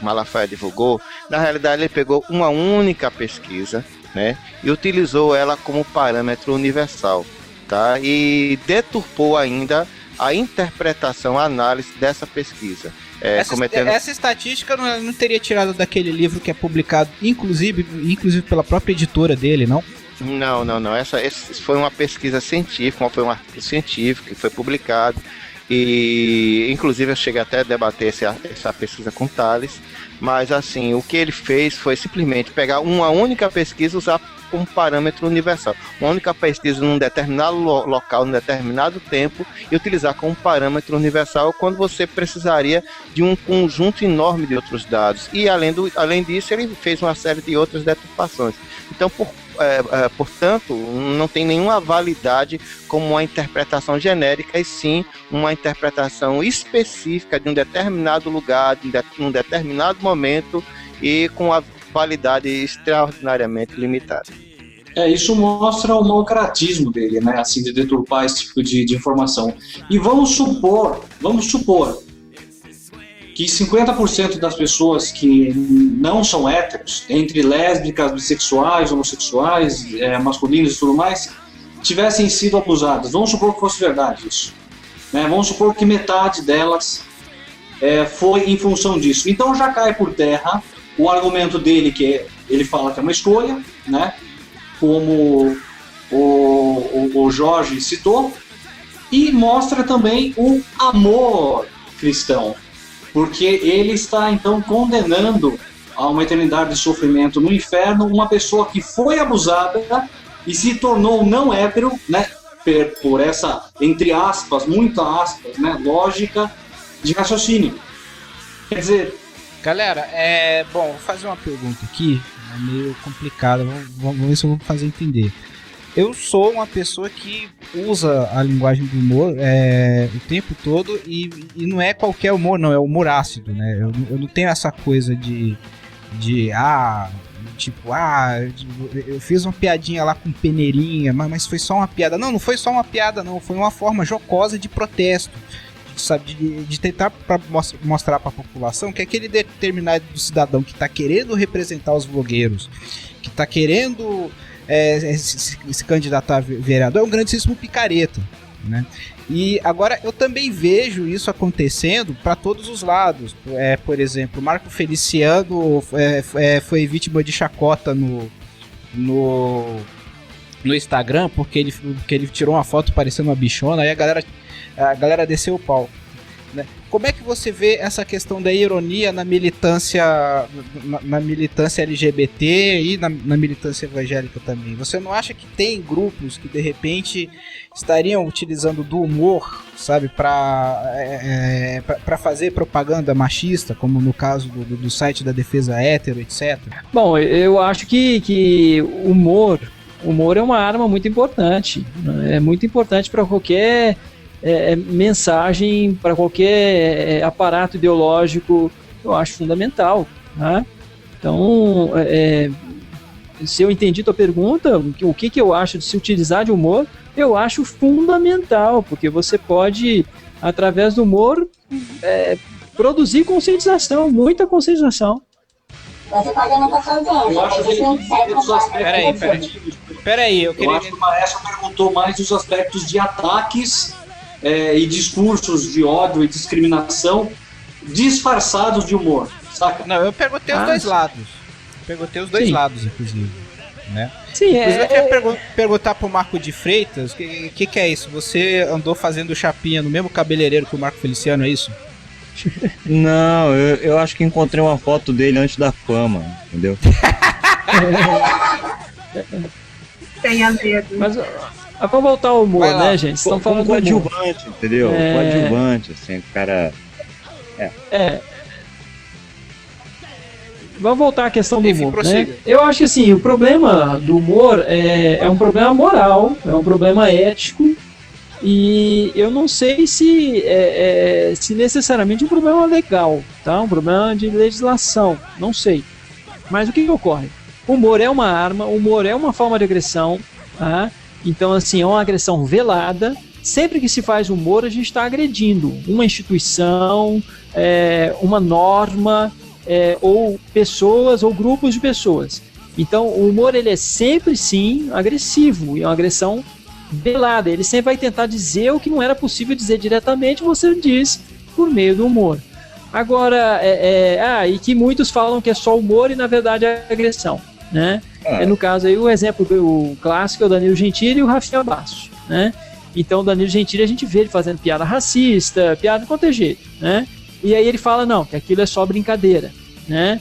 Malafaia divulgou, na realidade ele pegou uma única pesquisa, né, e utilizou ela como parâmetro universal, tá? E deturpou ainda a interpretação, a análise dessa pesquisa. Essa estatística não teria tirado daquele livro que é publicado, inclusive pela própria editora dele, não? Não. Essa foi uma pesquisa científica, foi um artigo científico que foi publicado. E inclusive eu cheguei até a debater essa pesquisa com o Thales, mas assim, o que ele fez foi simplesmente pegar uma única pesquisa e usar como parâmetro universal, uma única pesquisa num determinado local, num determinado tempo, e utilizar como parâmetro universal quando você precisaria de um conjunto enorme de outros dados. E além disso, ele fez uma série de outras deturpações. Então, portanto, não tem nenhuma validade como uma interpretação genérica, e sim uma interpretação específica de um determinado lugar, de um determinado momento, e com a validade extraordinariamente limitada. Isso mostra o malcaratismo dele, né? Assim, de deturpar esse tipo de informação. E vamos supor que 50% das pessoas que não são héteros, entre lésbicas, bissexuais, homossexuais, masculinos e tudo mais, tivessem sido abusadas. Vamos supor que fosse verdade isso. Né? Vamos supor que metade delas foi em função disso. Então já cai por terra o argumento dele, que ele fala que é uma escolha, né? Como o Jorge citou, e mostra também o amor cristão, porque ele está então condenando a uma eternidade de sofrimento no inferno uma pessoa que foi abusada e se tornou não hétero, né? Por essa, entre aspas, muitas aspas, né? Lógica de raciocínio. Quer dizer... Galera, bom, vou fazer uma pergunta aqui, é meio complicada, vamos ver se eu vou fazer entender. Eu sou uma pessoa que usa a linguagem do humor o tempo todo e não é qualquer humor, não, é humor ácido, né? Eu não tenho essa coisa eu fiz uma piadinha lá com peneirinha, mas foi só uma piada. Não foi só uma piada, não, foi uma forma jocosa de protesto. Sabe, de tentar mostrar para a população que aquele determinado cidadão que está querendo representar os blogueiros, que está querendo se candidatar a vereador, é um grandíssimo picareta, né? E agora eu também vejo isso acontecendo para todos os lados. Por exemplo, o Marco Feliciano foi vítima de chacota no Instagram porque ele tirou uma foto parecendo uma bichona, aí a galera desceu o pau, né? Como é que você vê essa questão da ironia na militância LGBT e na militância evangélica também? Você não acha que tem grupos que de repente estariam utilizando do humor, sabe, para fazer propaganda machista, como no caso do site da Defesa Hétero, etc? Bom, eu acho que humor é uma arma muito importante, né? É muito importante para qualquer mensagem, para qualquer aparato ideológico, eu acho fundamental, né? Então, se eu entendi tua pergunta, o que eu acho de se utilizar de humor, eu acho fundamental, porque você pode, através do humor, produzir conscientização, muita conscientização. Você pode aumentar sua audiência. Eu acho que o Maestro perguntou mais dos aspectos de ataques e discursos de ódio e discriminação disfarçados de humor, saca? Não, eu perguntei os dois lados. Perguntei os dois lados, inclusive, né? Sim, inclusive eu queria perguntar pro Marco de Freitas, o que é isso? Você andou fazendo chapinha no mesmo cabeleireiro que o Marco Feliciano, é isso? Não, eu acho que encontrei uma foto dele antes da fama, entendeu? Tenha medo. Mas vamos voltar ao humor, né, gente? Estão falando do coadjuvante, entendeu? Coadjuvante, assim, o cara... Vamos voltar à questão do humor, né? Eu acho que assim, o problema do humor é um problema moral, é um problema ético, e eu não sei se necessariamente um problema legal, tá? Um problema de legislação, não sei. Mas o que ocorre? O humor é uma arma, o humor é uma forma de agressão, tá? Então, assim, é uma agressão velada. Sempre que se faz humor, a gente está agredindo uma instituição, uma norma, ou pessoas, ou grupos de pessoas. Então, o humor, ele é sempre, sim, agressivo, e é uma agressão velada. Ele sempre vai tentar dizer o que não era possível dizer diretamente, você diz por meio do humor. Agora, e que muitos falam que é só humor e, na verdade, é agressão, né? No caso aí, o exemplo o clássico é o Danilo Gentili e o Rafinha Bastos, né? Então, o Danilo Gentili, a gente vê ele fazendo piada racista, piada de qualquer jeito, né? E aí ele fala, não, que aquilo é só brincadeira, né?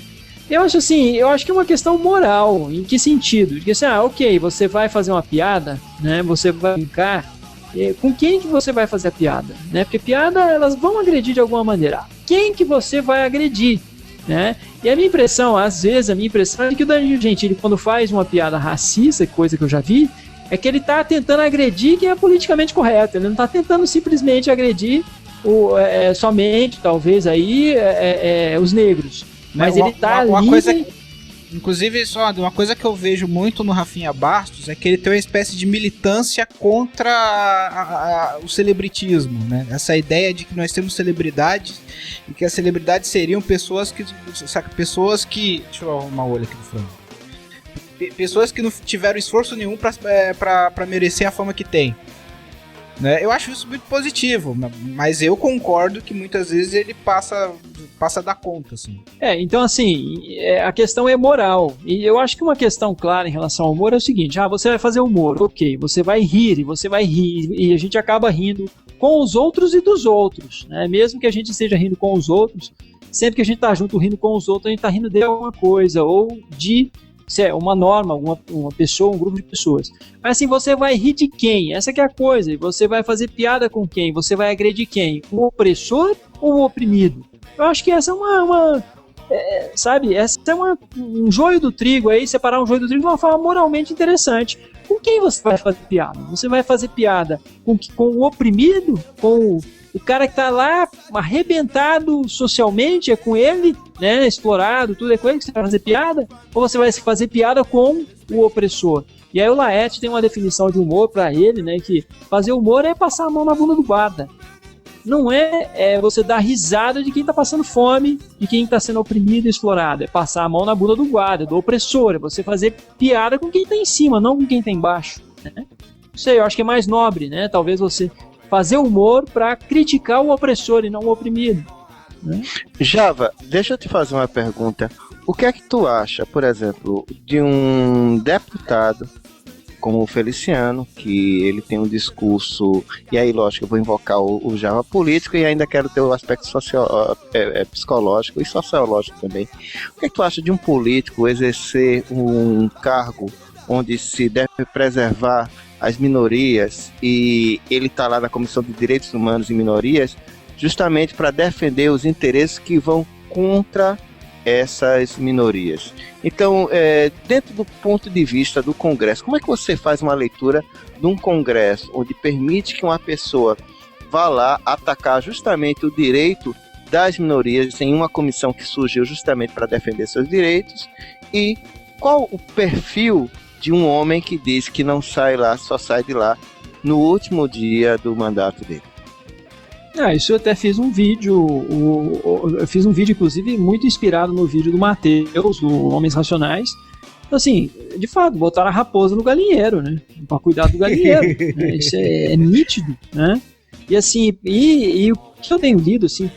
Eu acho que é uma questão moral. Em que sentido? Porque assim, ok, você vai fazer uma piada, né? Você vai brincar, com quem que você vai fazer a piada, né? Porque piada, elas vão agredir de alguma maneira. Quem que você vai agredir, né? E a minha impressão, às vezes, é que o Danilo Gentili, quando faz uma piada racista, coisa que eu já vi, é que ele tá tentando agredir quem é politicamente correto. Ele não tá tentando simplesmente agredir somente, talvez, aí, os negros. Mas ele tá livre... Inclusive, só uma coisa que eu vejo muito no Rafinha Bastos é que ele tem uma espécie de militância contra o celebritismo, né? Essa ideia de que nós temos celebridades e que as celebridades seriam pessoas que... Deixa eu arrumar o olho aqui do frango. Pessoas que não tiveram esforço nenhum pra merecer a fama que tem. Né? Eu acho isso muito positivo, mas eu concordo que muitas vezes ele passa da conta, assim. Então assim, a questão é moral, e eu acho que uma questão clara em relação ao humor é o seguinte: você vai fazer humor, ok, você vai rir, e a gente acaba rindo com os outros e dos outros, né? Mesmo que a gente esteja rindo com os outros, sempre que a gente tá junto rindo com os outros, a gente tá rindo de alguma coisa, ou de uma norma, uma pessoa, um grupo de pessoas. Mas assim, você vai rir de quem? Essa que é a coisa. E você vai fazer piada com quem? Você vai agredir quem? O opressor ou o oprimido? Eu acho que essa é essa é um joio do trigo aí, separar um joio do trigo de uma forma moralmente interessante. Com quem você vai fazer piada? Você vai fazer piada com o oprimido? Com o cara que tá lá arrebentado socialmente, é com ele, né, explorado, tudo é com ele que você vai fazer piada? Ou você vai fazer piada com o opressor? E aí o Laet tem uma definição de humor para ele, né, que fazer humor é passar a mão na bunda do guarda. Não é você dar risada de quem tá passando fome, de quem tá sendo oprimido e explorado. É passar a mão na bunda do guarda, do opressor. É você fazer piada com quem tá em cima, não com quem tá embaixo, né? Não sei, eu acho que é mais nobre, né? Talvez você fazer humor para criticar o opressor e não o oprimido, né? Java, deixa eu te fazer uma pergunta. O que é que tu acha, por exemplo, de um deputado como o Feliciano, que ele tem um discurso, e aí lógico eu vou invocar o Java político e ainda quero ter o aspecto psicológico e sociológico também. O que é que tu acha de um político exercer um cargo onde se deve preservar as minorias, e ele está lá na Comissão de Direitos Humanos e Minorias justamente para defender os interesses que vão contra essas minorias? Então, dentro do ponto de vista do Congresso, como é que você faz uma leitura de um Congresso onde permite que uma pessoa vá lá atacar justamente o direito das minorias em uma comissão que surgiu justamente para defender seus direitos, e qual o perfil de um homem que diz que não sai lá, só sai de lá no último dia do mandato dele? Isso eu até fiz um vídeo, eu fiz um vídeo inclusive muito inspirado no vídeo do Matheus, do Homens Racionais. Assim, de fato, botaram a raposa no galinheiro, né? Pra cuidar do galinheiro, né? Isso é nítido, né? E assim, e o que eu tenho lido, assim,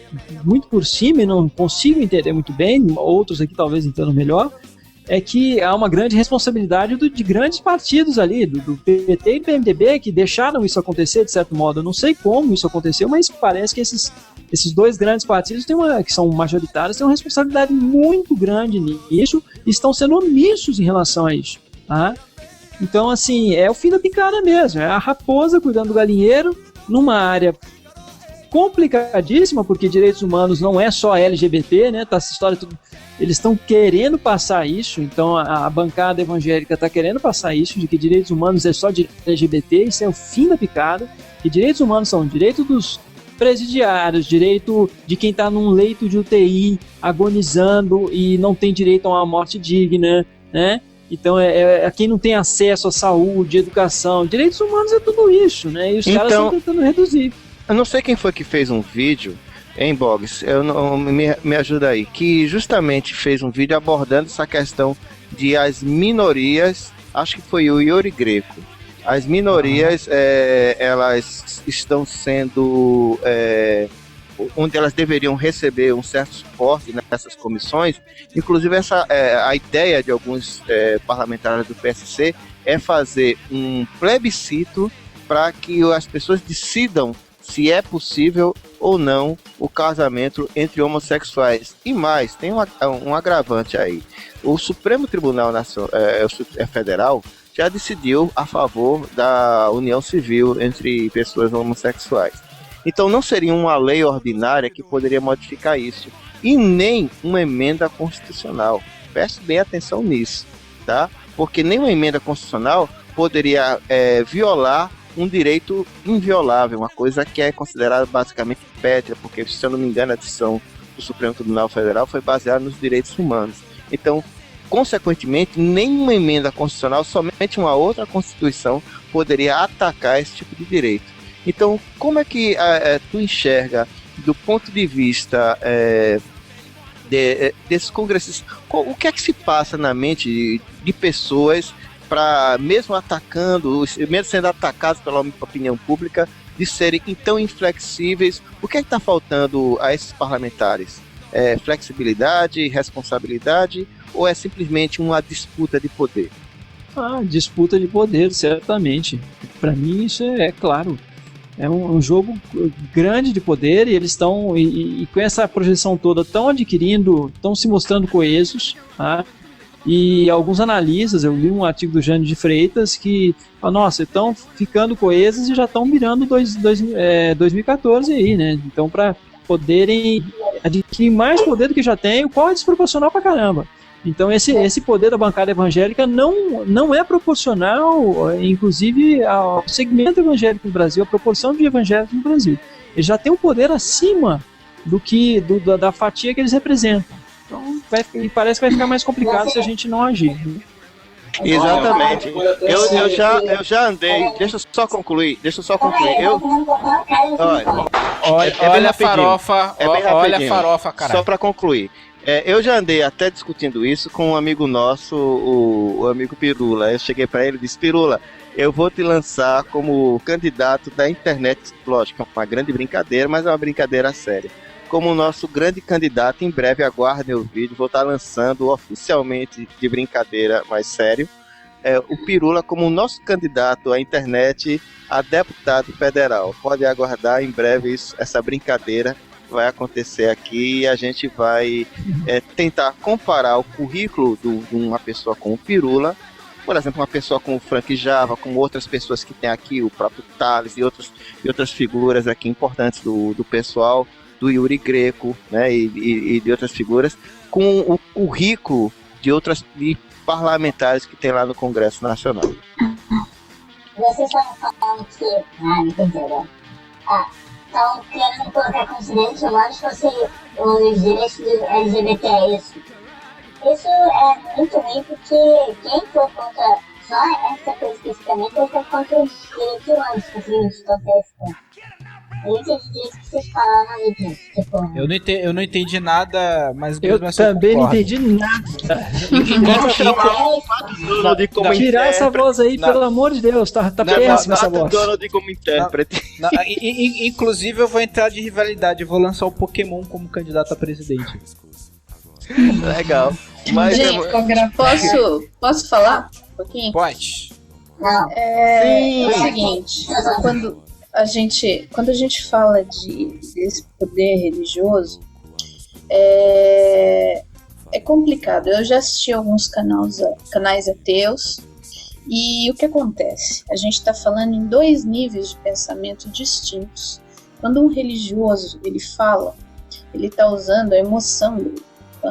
muito por cima e não consigo entender muito bem, outros aqui talvez entendam melhor, é que há uma grande responsabilidade de grandes partidos ali, do PT e do PMDB, que deixaram isso acontecer de certo modo. Eu não sei como isso aconteceu, mas parece que esses dois grandes partidos que são majoritários têm uma responsabilidade muito grande nisso e estão sendo omissos em relação a isso, tá? Então, assim, é o fim da picada mesmo, é a raposa cuidando do galinheiro numa área complicadíssima, porque direitos humanos não é só LGBT, né? Tá essa história tudo. Eles estão querendo passar isso, então a bancada evangélica está querendo passar isso, de que direitos humanos é só de LGBT, isso é o fim da picada, que direitos humanos são direito dos presidiários, direito de quem está num leito de UTI agonizando e não tem direito a uma morte digna, né? Então é quem não tem acesso à saúde, educação, direitos humanos é tudo isso, né? E os caras estão tentando reduzir. Eu não sei quem foi que fez um vídeo em Boggs, me ajuda aí, que justamente fez um vídeo abordando essa questão de as minorias, acho que foi o Yuri Greco. As minorias, elas estão sendo, onde elas deveriam receber um certo suporte nessas comissões. Inclusive a ideia de alguns parlamentares do PSC é fazer um plebiscito para que as pessoas decidam se é possível ou não o casamento entre homossexuais. E mais, tem um agravante aí. O Supremo Tribunal Federal já decidiu a favor da união civil entre pessoas homossexuais. Então não seria uma lei ordinária que poderia modificar isso. E nem uma emenda constitucional. Preste bem atenção nisso, tá? Porque nem uma emenda constitucional poderia violar um direito inviolável, uma coisa que é considerada basicamente pétrea, porque, se eu não me engano, a decisão do Supremo Tribunal Federal foi baseada nos direitos humanos. Então, consequentemente, nenhuma emenda constitucional, somente uma outra Constituição poderia atacar esse tipo de direito. Então, como é que tu enxerga, do ponto de vista desses congressistas, o que é que se passa na mente de pessoas para, mesmo sendo atacados pela opinião pública, de serem tão inflexíveis? O que é que está faltando a esses parlamentares? É flexibilidade, responsabilidade, ou é simplesmente uma disputa de poder? Disputa de poder, certamente. Para mim isso é claro. É um jogo grande de poder e eles estão, e com essa projeção toda, estão se mostrando coesos, tá? E alguns analistas, eu li um artigo do Jânio de Freitas que, nossa, estão ficando coesos e já estão mirando 2014 aí, né? Então, para poderem adquirir mais poder do que já tem, o qual é desproporcional pra caramba. Então esse poder da bancada evangélica não é proporcional, inclusive, ao segmento evangélico no Brasil, a proporção de evangélicos no Brasil. Eles já têm um poder acima da fatia que eles representam. Então parece que vai ficar mais complicado se a gente não agir. Exatamente. Eu já andei. Deixa eu só concluir. Olha a farofa. Olha a farofa, cara. Só para concluir. Eu já andei até discutindo isso com um amigo nosso, o amigo Pirula. Eu cheguei para ele e disse: Pirula, eu vou te lançar como candidato da internet. Lógico, é uma grande brincadeira, mas é uma brincadeira séria. Como nosso grande candidato, em breve aguardem o vídeo, vou estar lançando oficialmente, de brincadeira, mais sério, o Pirula como nosso candidato à internet a deputado federal. Pode aguardar, em breve essa brincadeira vai acontecer aqui e a gente vai tentar comparar o currículo de uma pessoa como o Pirula, por exemplo, uma pessoa como o Frank Java, com outras pessoas que tem aqui, o próprio Thales e outras figuras aqui importantes do pessoal, do Yuri Greco, né, e de outras figuras, com o currículo de parlamentares que tem lá no Congresso Nacional. Vocês estavam falando que... não entendi. Estão querendo colocar como direitos humanos fossem os direitos do LGBT, é isso? Isso é muito ruim porque quem for contra só essa coisa especificamente vai ser contra os direitos humanos, se conseguirmos tocar esse ponto. Eu entendi disso que vocês falaram ali disso. Tipo... Eu não entendi nada, mas eu também não entendi nada. Tirar essa voz aí, pelo amor de Deus, tá péssima essa voz. Como intérprete. Inclusive, eu vou entrar de rivalidade, eu vou lançar o Pokémon como candidato a presidente. Legal. Mas gente, posso falar um pouquinho? Pode. Não. É o seguinte, quando a gente fala desse poder religioso, é complicado. Eu já assisti alguns canais ateus, e o que acontece? A gente está falando em dois níveis de pensamento distintos. Quando um religioso ele fala, ele está usando a emoção dele.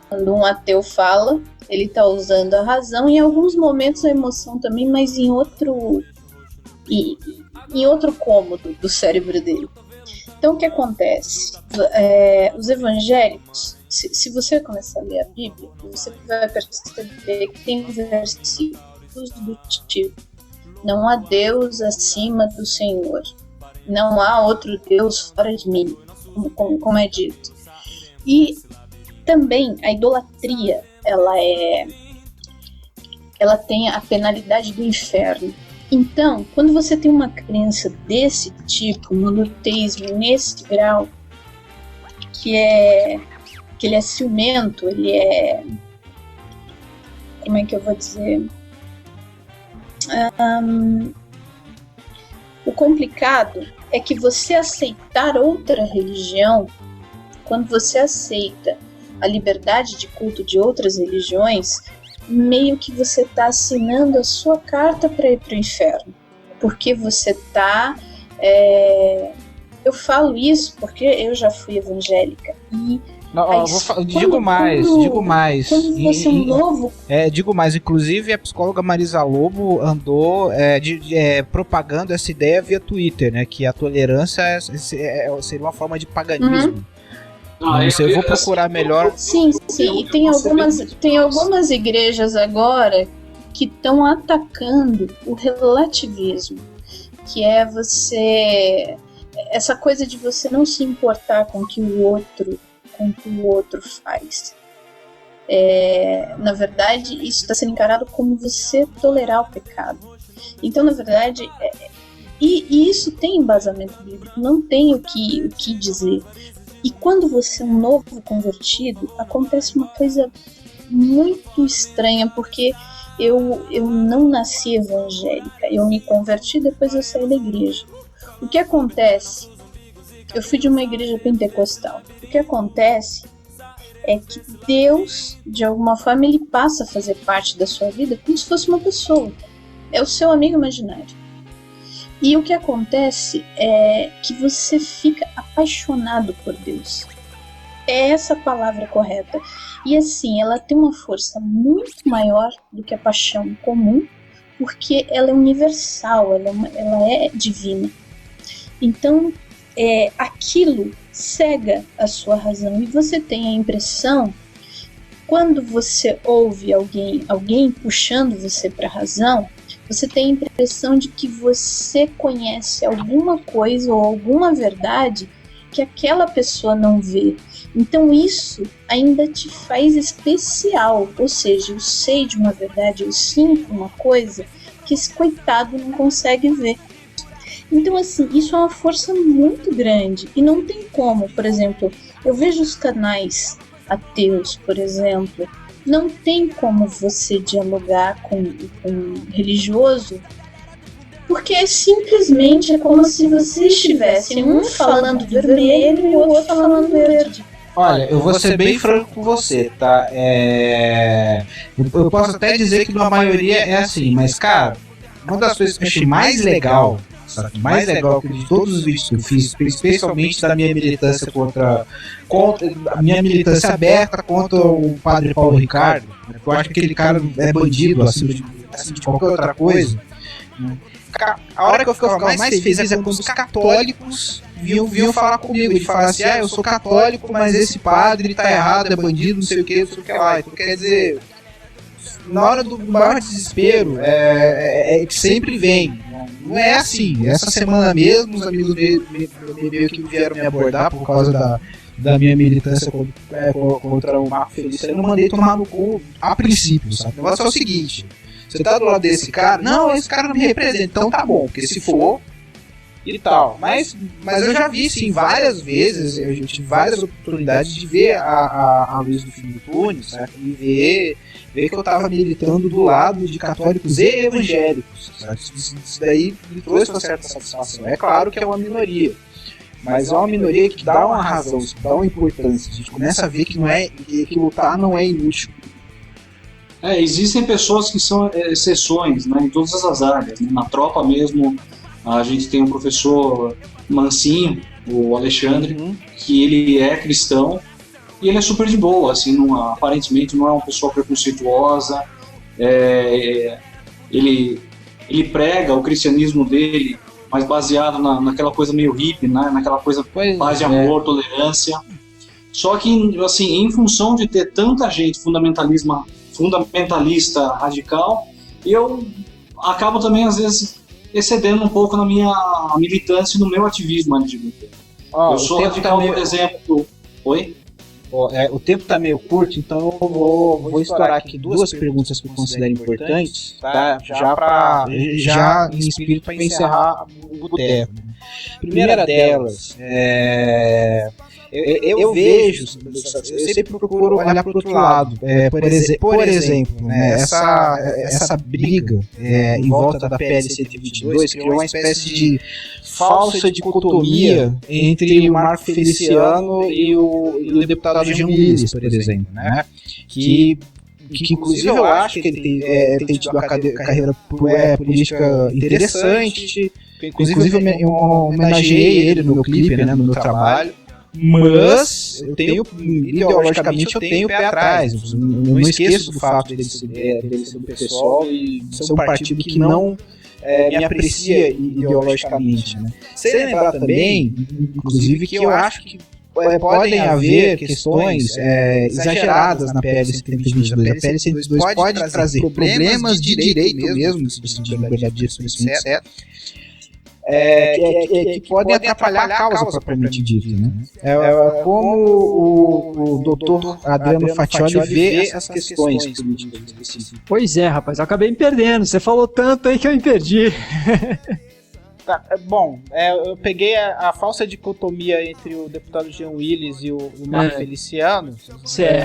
Quando um ateu fala, ele está usando a razão, em alguns momentos a emoção também, mas em outro cômodo do cérebro dele. Então o que acontece? Os evangélicos, se você começar a ler a Bíblia, você vai perceber que tem versículos do tipo: não há Deus acima do Senhor, não há outro Deus fora de mim, como é dito. E também a idolatria, ela tem a penalidade do inferno. Então, quando você tem uma crença desse tipo, um monoteísmo nesse grau, que ele é ciumento, ele é... como é que eu vou dizer? O complicado é que você aceitar outra religião, quando você aceita a liberdade de culto de outras religiões, meio que você está assinando a sua carta para ir para o inferno, porque você está... eu falo isso porque eu já fui evangélica e digo mais. Quando você é um novo... digo mais, inclusive a psicóloga Marisa Lobo andou propagando essa ideia via Twitter, né, que a tolerância seria uma forma de paganismo. Eu vou procurar melhor. Sim. E tem algumas igrejas agora que estão atacando o relativismo, que é essa coisa de você não se importar com o que o outro faz. Na verdade, isso está sendo encarado como você tolerar o pecado. Então, na verdade, e isso tem embasamento bíblico, não tem o que dizer. E quando você é um novo convertido, acontece uma coisa muito estranha, porque eu não nasci evangélica, eu me converti, depois eu saí da igreja. O que acontece? Eu fui de uma igreja pentecostal. O que acontece é que Deus, de alguma forma, ele passa a fazer parte da sua vida como se fosse uma pessoa. É o seu amigo imaginário. E o que acontece é que você fica apaixonado por Deus. É essa a palavra correta. E assim, ela tem uma força muito maior do que a paixão comum, porque ela é universal, ela é divina. Então, aquilo cega a sua razão. E você tem a impressão, quando você ouve alguém puxando você para a razão, você tem a impressão de que você conhece alguma coisa ou alguma verdade que aquela pessoa não vê. Então isso ainda te faz especial, ou seja, eu sei de uma verdade, eu sinto uma coisa que esse coitado não consegue ver. Então assim, isso é uma força muito grande e não tem como, por exemplo, eu vejo os canais ateus, por exemplo, não tem como você dialogar com religioso, porque simplesmente é como se vocês estivessem um falando do vermelho e o outro falando do verde. Olha, eu vou ser bem franco com você, tá? Eu posso até dizer que na maioria é assim, mas cara, uma das coisas que eu achei mais legal, sabe? Mais legal que de todos os vídeos que eu fiz, especialmente da minha militância contra a minha militância aberta contra o padre Paulo Ricardo, né? Eu acho que aquele cara é bandido acima de qualquer outra coisa, né? A hora que eu ficava mais feliz é quando os católicos vinham falar comigo. Ele falava assim, eu sou católico, mas esse padre tá errado, é bandido, não sei o que lá. Então quer dizer, na hora do maior desespero, que sempre vem. Não é assim. Essa semana mesmo, os amigos meio que vieram me abordar por causa da minha militância contra o Marco Feliciano. Eu não mandei tomar no cu a princípio, sabe? O negócio é o seguinte: você tá do lado desse cara? Não, esse cara não me representa. Então tá bom, porque se for e tal. Mas eu já vi, sim, várias vezes, eu tive várias oportunidades de ver a Luiz do Fim do Túnel, certo? E ver que eu tava militando do lado de católicos e evangélicos, certo? Isso daí me trouxe uma certa satisfação. É claro que é uma minoria, mas é uma minoria que dá uma razão, que dá uma importância. A gente começa a ver que lutar não é inútil. Existem pessoas que são exceções, né, em todas as áreas, né? Na tropa mesmo, a gente tem um professor Mancinho, o Alexandre, que ele é cristão e ele é super de boa, assim, aparentemente não é uma pessoa preconceituosa, ele prega o cristianismo dele, mas baseado naquela coisa meio hippie, né, naquela coisa paz de amor, tolerância. Só que, assim, em função de ter tanta gente fundamentalista radical, eu acabo também às vezes excedendo um pouco na minha militância e no meu ativismo LGBT. Eu sou radical, por exemplo. Oi? O tempo tá meio curto, então eu vou estourar aqui duas perguntas que eu considero importantes, tá? Já em espírito para encerrar o boteco. Primeira delas, eu vejo, eu sempre procuro olhar para o outro lado. Por exemplo, né, essa briga em volta da PL 122 criou uma espécie de falsa dicotomia entre o Marco Feliciano e o deputado Jean Willis, por exemplo, né? Que inclusive eu acho que ele tem tido uma carreira política interessante. Inclusive eu homenageei ele no meu clipe, né, no meu trabalho. Mas ideologicamente eu tenho o pé atrás. Eu não esqueço do fato dele ser do PSOL e ser um partido que não me aprecia ideologicamente, né? Sem lembrar também, inclusive, que eu acho que podem haver questões exageradas na PL 122. A PL 122 pode trazer problemas de direito mesmo, no sentido de liberdade de expressão, etc. Que podem atrapalhar a causa propriamente dita, né? Como o doutor Adriano Fatioli vê essas questões políticas específicas. Pois é, rapaz, eu acabei me perdendo. Você falou tanto aí que eu me perdi. Tá, bom, eu peguei a falsa dicotomia entre o deputado Jean Willis e o Marco Feliciano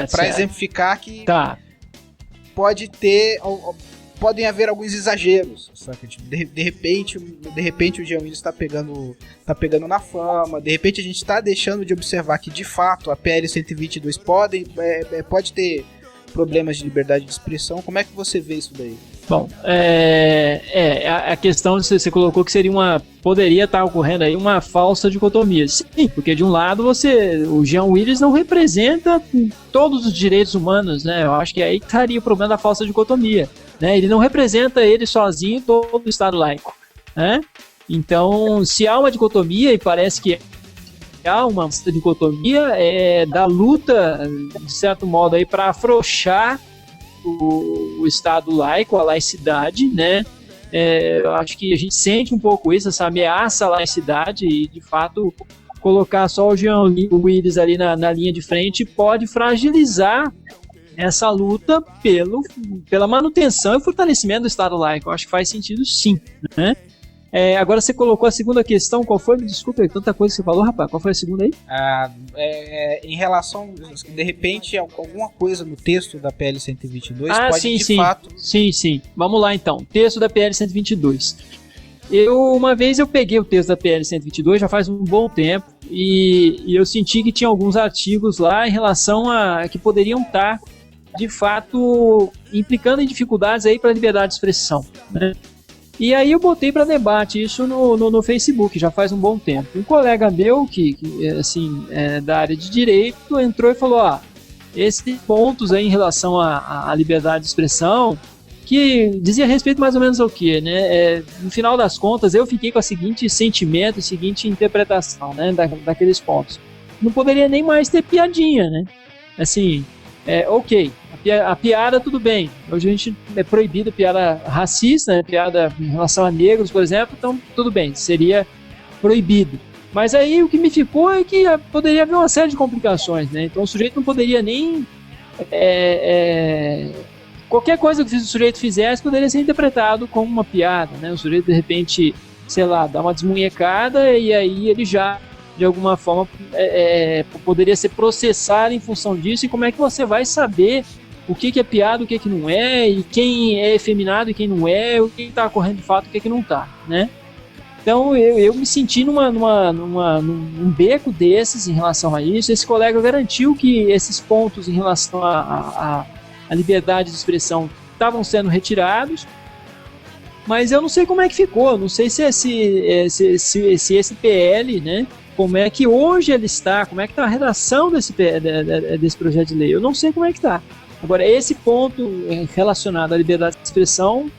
para exemplificar que podem haver alguns exageros, sabe? Tipo, de repente o Jean Willis tá pegando na fama, de repente a gente está deixando de observar que de fato a PL 122 pode ter problemas de liberdade de expressão. Como é que você vê isso daí? Bom, a questão que você colocou que poderia estar ocorrendo aí uma falsa dicotomia. Sim, porque de um lado o Jean Willis não representa todos os direitos humanos, né? Eu acho que aí estaria o problema da falsa dicotomia, né? Ele não representa ele sozinho todo o Estado laico, né? Então, se há uma dicotomia, e parece que há uma dicotomia, da luta, de certo modo, aí para afrouxar o Estado laico, a laicidade, né? Eu acho que a gente sente um pouco isso, essa ameaça à laicidade, e de fato colocar só o Jean Willis ali na linha de frente pode fragilizar essa luta pela manutenção e fortalecimento do Estado laico. Eu acho que faz sentido sim, né? Agora você colocou a segunda questão, qual foi? Me desculpa, tanta coisa que você falou, rapaz. Qual foi a segunda aí? Em relação, de repente, alguma coisa no texto da PL 122 pode fato... Sim. Vamos lá então, texto da PL 122. Uma vez eu peguei o texto da PL 122, já faz um bom tempo, e eu senti que tinha alguns artigos lá em relação a que poderiam estar, de fato, implicando em dificuldades aí para a liberdade de expressão, né? E aí eu botei para debate isso no Facebook, já faz um bom tempo. Um colega meu, que da área de direito, entrou e falou, esses pontos aí em relação à liberdade de expressão, que dizia respeito mais ou menos ao quê, né? No final das contas, eu fiquei com o seguinte sentimento, a seguinte interpretação, né, daqueles pontos. Não poderia nem mais ter piadinha, né? Assim, ok, a piada tudo bem. Hoje a gente é proibida piada racista, né? Piada em relação a negros, por exemplo, então tudo bem, seria proibido. Mas aí o que me ficou é que poderia haver uma série de complicações, né? Então o sujeito não poderia nem... qualquer coisa que o sujeito fizesse poderia ser interpretado como uma piada, né? O sujeito de repente, sei lá, dá uma desmunhecada e aí ele já, de alguma forma, poderia ser processado em função disso. E como é que você vai saber o que é piada, o que não é, e quem é efeminado e quem não é, o que está ocorrendo de fato e o que não está, né? Então eu me senti num beco desses em relação a isso. Esse colega garantiu que esses pontos em relação à liberdade de expressão estavam sendo retirados, mas eu não sei como é que ficou, eu não sei se esse PL, né, como é que hoje ele está, como é que está a redação desse projeto de lei, eu não sei como é que está. Agora, esse ponto relacionado à liberdade de expressão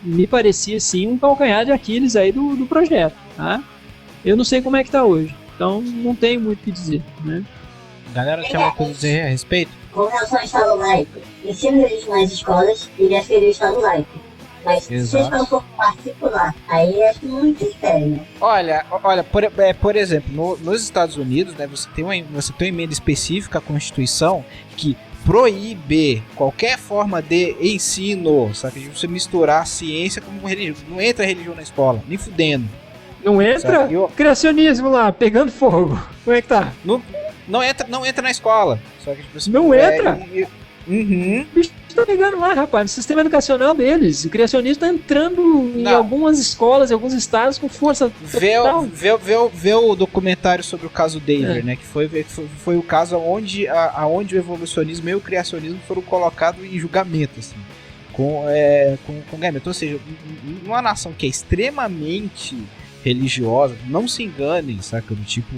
me parecia sim um calcanhar de Aquiles aí do projeto, tá? Eu não sei como é que está hoje, então não tenho muito o que dizer, né? Galera, tem uma coisa a dizer a respeito? Com relação ao Estado laico, ensino jurídico nas escolas iria ferir o Estado laico. Mas se a escola for particular, aí acho que não interfere, né? Olha, por exemplo, nos Estados Unidos, né, você tem uma emenda específica à Constituição que proíbe qualquer forma de ensino, sabe? De você misturar ciência com religião. Não entra religião na escola, nem fudendo. Não entra? Criacionismo lá, pegando fogo. Como é que tá? Não entra na escola. Só que, tipo, não entra? Uhum. O bicho tá pegando lá, rapaz, no sistema educacional deles. O criacionismo tá entrando em algumas escolas, em alguns estados com força total. Vê o documentário sobre o caso Denver, né? Que foi o caso onde o evolucionismo e o criacionismo foram colocados em julgamento, assim. Com julgamento. Ou seja, uma nação que é extremamente religiosa, não se enganem, saca? Do tipo...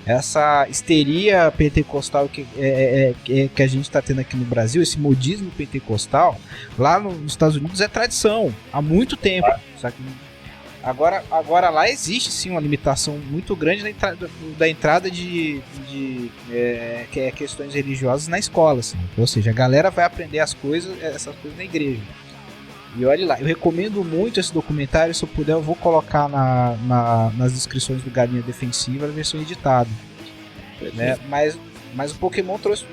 Essa histeria pentecostal que a gente está tendo aqui no Brasil, esse modismo pentecostal, lá nos Estados Unidos é tradição, há muito tempo. Sabe? Agora lá existe sim uma limitação muito grande da entrada de questões religiosas na escola, assim. Ou seja, a galera vai aprender essas coisas na igreja. E olha lá, eu recomendo muito esse documentário. Se eu puder, eu vou colocar nas descrições do Galinha Defensiva a versão editada, né? Mas o Pokémon trouxe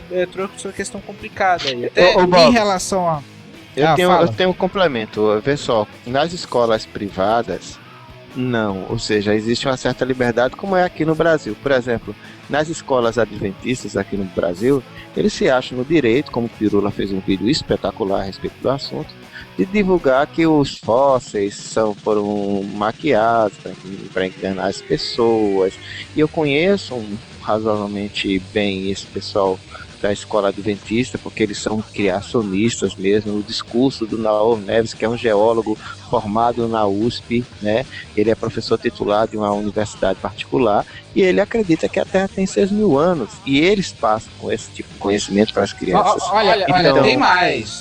uma questão complicada aí. Até em relação a... Eu tenho um complemento. Vê só, nas escolas privadas, não. Ou seja, existe uma certa liberdade, como é aqui no Brasil. Por exemplo, nas escolas adventistas aqui no Brasil, eles se acham no direito, como o Pirula fez um vídeo espetacular a respeito do assunto, de divulgar que os fósseis foram maquiados para enganar as pessoas. E eu conheço razoavelmente bem esse pessoal da escola adventista, porque eles são criacionistas mesmo. O discurso do Naor Neves, que é um geólogo formado na USP, né? Ele é professor titular de uma universidade particular e ele acredita que a Terra tem 6.000 anos, e eles passam com esse tipo de conhecimento para as crianças. Olha,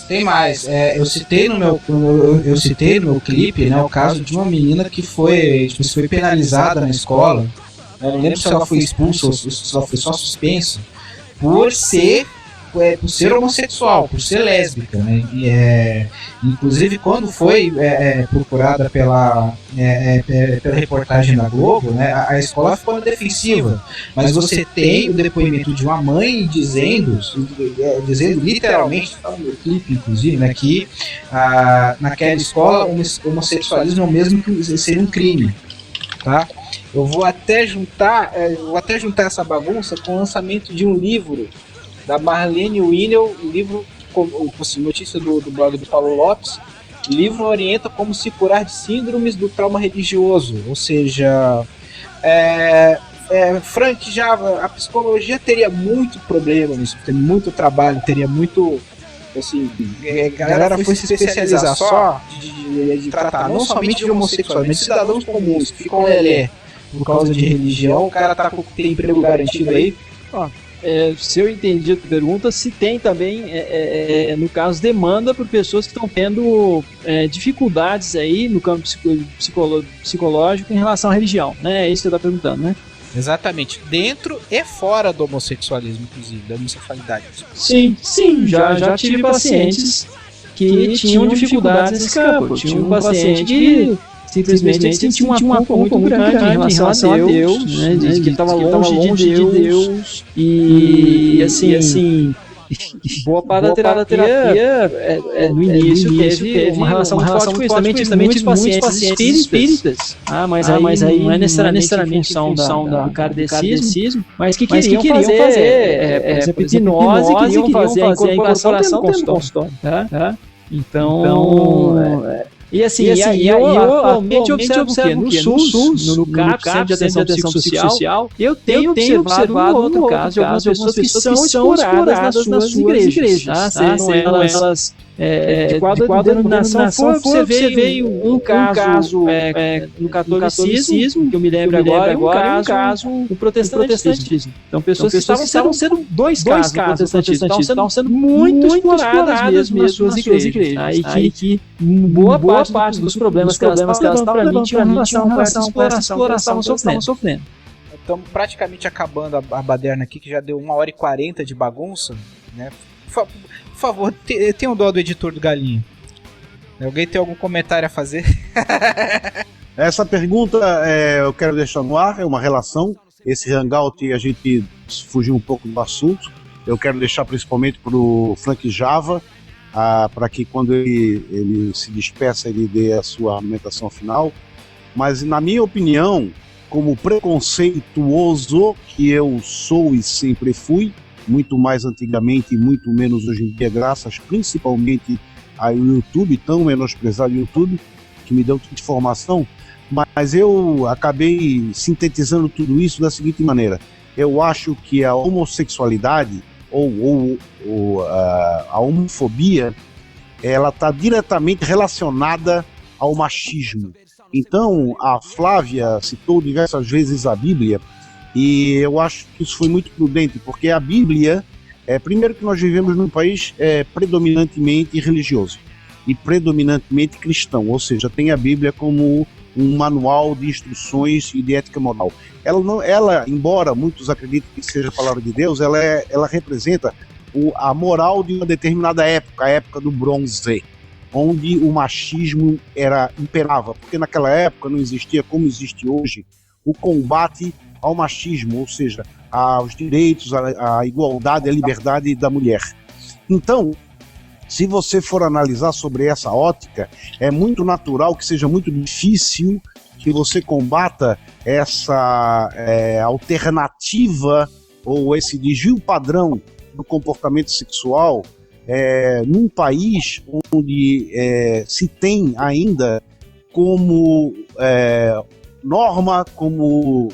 tem mais. Eu citei no meu clipe, né, o caso de uma menina que foi penalizada na escola. Eu não lembro se ela foi expulsa ou se ela foi só suspensa por ser homossexual, por ser lésbica, né? Inclusive, quando foi procurada pela reportagem da Globo, né, a escola ficou na defensiva. Mas você tem o depoimento de uma mãe dizendo literalmente, tá no meu clipe, inclusive, né, que naquela escola o homossexualismo é o mesmo que seria um crime, tá? Eu vou até juntar essa bagunça com o lançamento de um livro da Marlene Winell, livro, notícia do blog do Paulo Lopes. O livro orienta como se curar de síndromes do trauma religioso, ou seja, Frank Java, a psicologia teria muito problema nisso, teria muito trabalho, teria muito, assim, a galera foi se especializar só de tratar não somente de homossexuais, mas de cidadãos comuns que ficam lelé por causa de religião. O cara tem emprego garantido aí. Se eu entendi a tua pergunta, se tem também, no caso, demanda por pessoas que estão tendo dificuldades aí no campo psicológico em relação à religião, né? É isso que você está perguntando, né? Exatamente, dentro e fora do homossexualismo, inclusive, da homossexualidade. Sim, já tive pacientes que tinham dificuldades nesse campo. Tinha um paciente que simplesmente sentia uma culpa muito grande em relação a Deus, né? Diz que ele estava longe de Deus e assim, boa parte da terapia no início teve uma relação muito forte com isso. Também tive muitos pacientes espíritas, mas aí não é necessariamente em função do kardecismo, mas que queriam fazer, por exemplo, hipnose, queriam fazer a incorporação dentro do consultório, tá? Então... E eu atualmente observo que no SUS, no CAP, Centro de Atenção Psicossocial, eu tenho observado um outro caso de algumas pessoas que são exploradas nas suas igrejas, tá? Sejam elas de qual denominação for. Você veio um caso no catolicismo, que eu me lembro agora, um caso no protestantismo. Então, pessoas que estavam sendo dois casos no protestantismo, estavam sendo muito exploradas mesmo nas suas igrejas. Aí que boa parte dos problemas que elas estavam para mim tinham relação com essa exploração que elas estavam sofrendo. Estamos praticamente acabando a baderna aqui, que já deu 1h40 de bagunça, né? Por favor, tenha um dó do editor do Galinho. Alguém tem algum comentário a fazer? Essa pergunta eu quero deixar no ar, é uma relação. Esse hangout, a gente fugiu um pouco do assunto. Eu quero deixar principalmente para o Frank Java, para que quando ele se despeça, ele dê a sua argumentação final. Mas, na minha opinião, como preconceituoso que eu sou e sempre fui, muito mais antigamente e muito menos hoje em dia, graças principalmente ao YouTube, tão menosprezado o YouTube, que me deu tanta informação, mas eu acabei sintetizando tudo isso da seguinte maneira: eu acho que a homossexualidade ou a homofobia, ela está diretamente relacionada ao machismo. Então, a Flávia citou diversas vezes a Bíblia, e eu acho que isso foi muito prudente, porque a Bíblia, primeiro que nós vivemos num país predominantemente religioso e predominantemente cristão, ou seja, tem a Bíblia como um manual de instruções e de ética moral. Ela, embora muitos acreditem que seja a palavra de Deus, ela representa a moral de uma determinada época, a época do bronze, onde o machismo imperava, porque naquela época não existia, como existe hoje, o combate ao machismo, ou seja, aos direitos, à igualdade, à liberdade da mulher. Então, se você for analisar sobre essa ótica, é muito natural que seja muito difícil que você combata essa alternativa ou esse desvio padrão do comportamento sexual num país onde se tem ainda como norma, como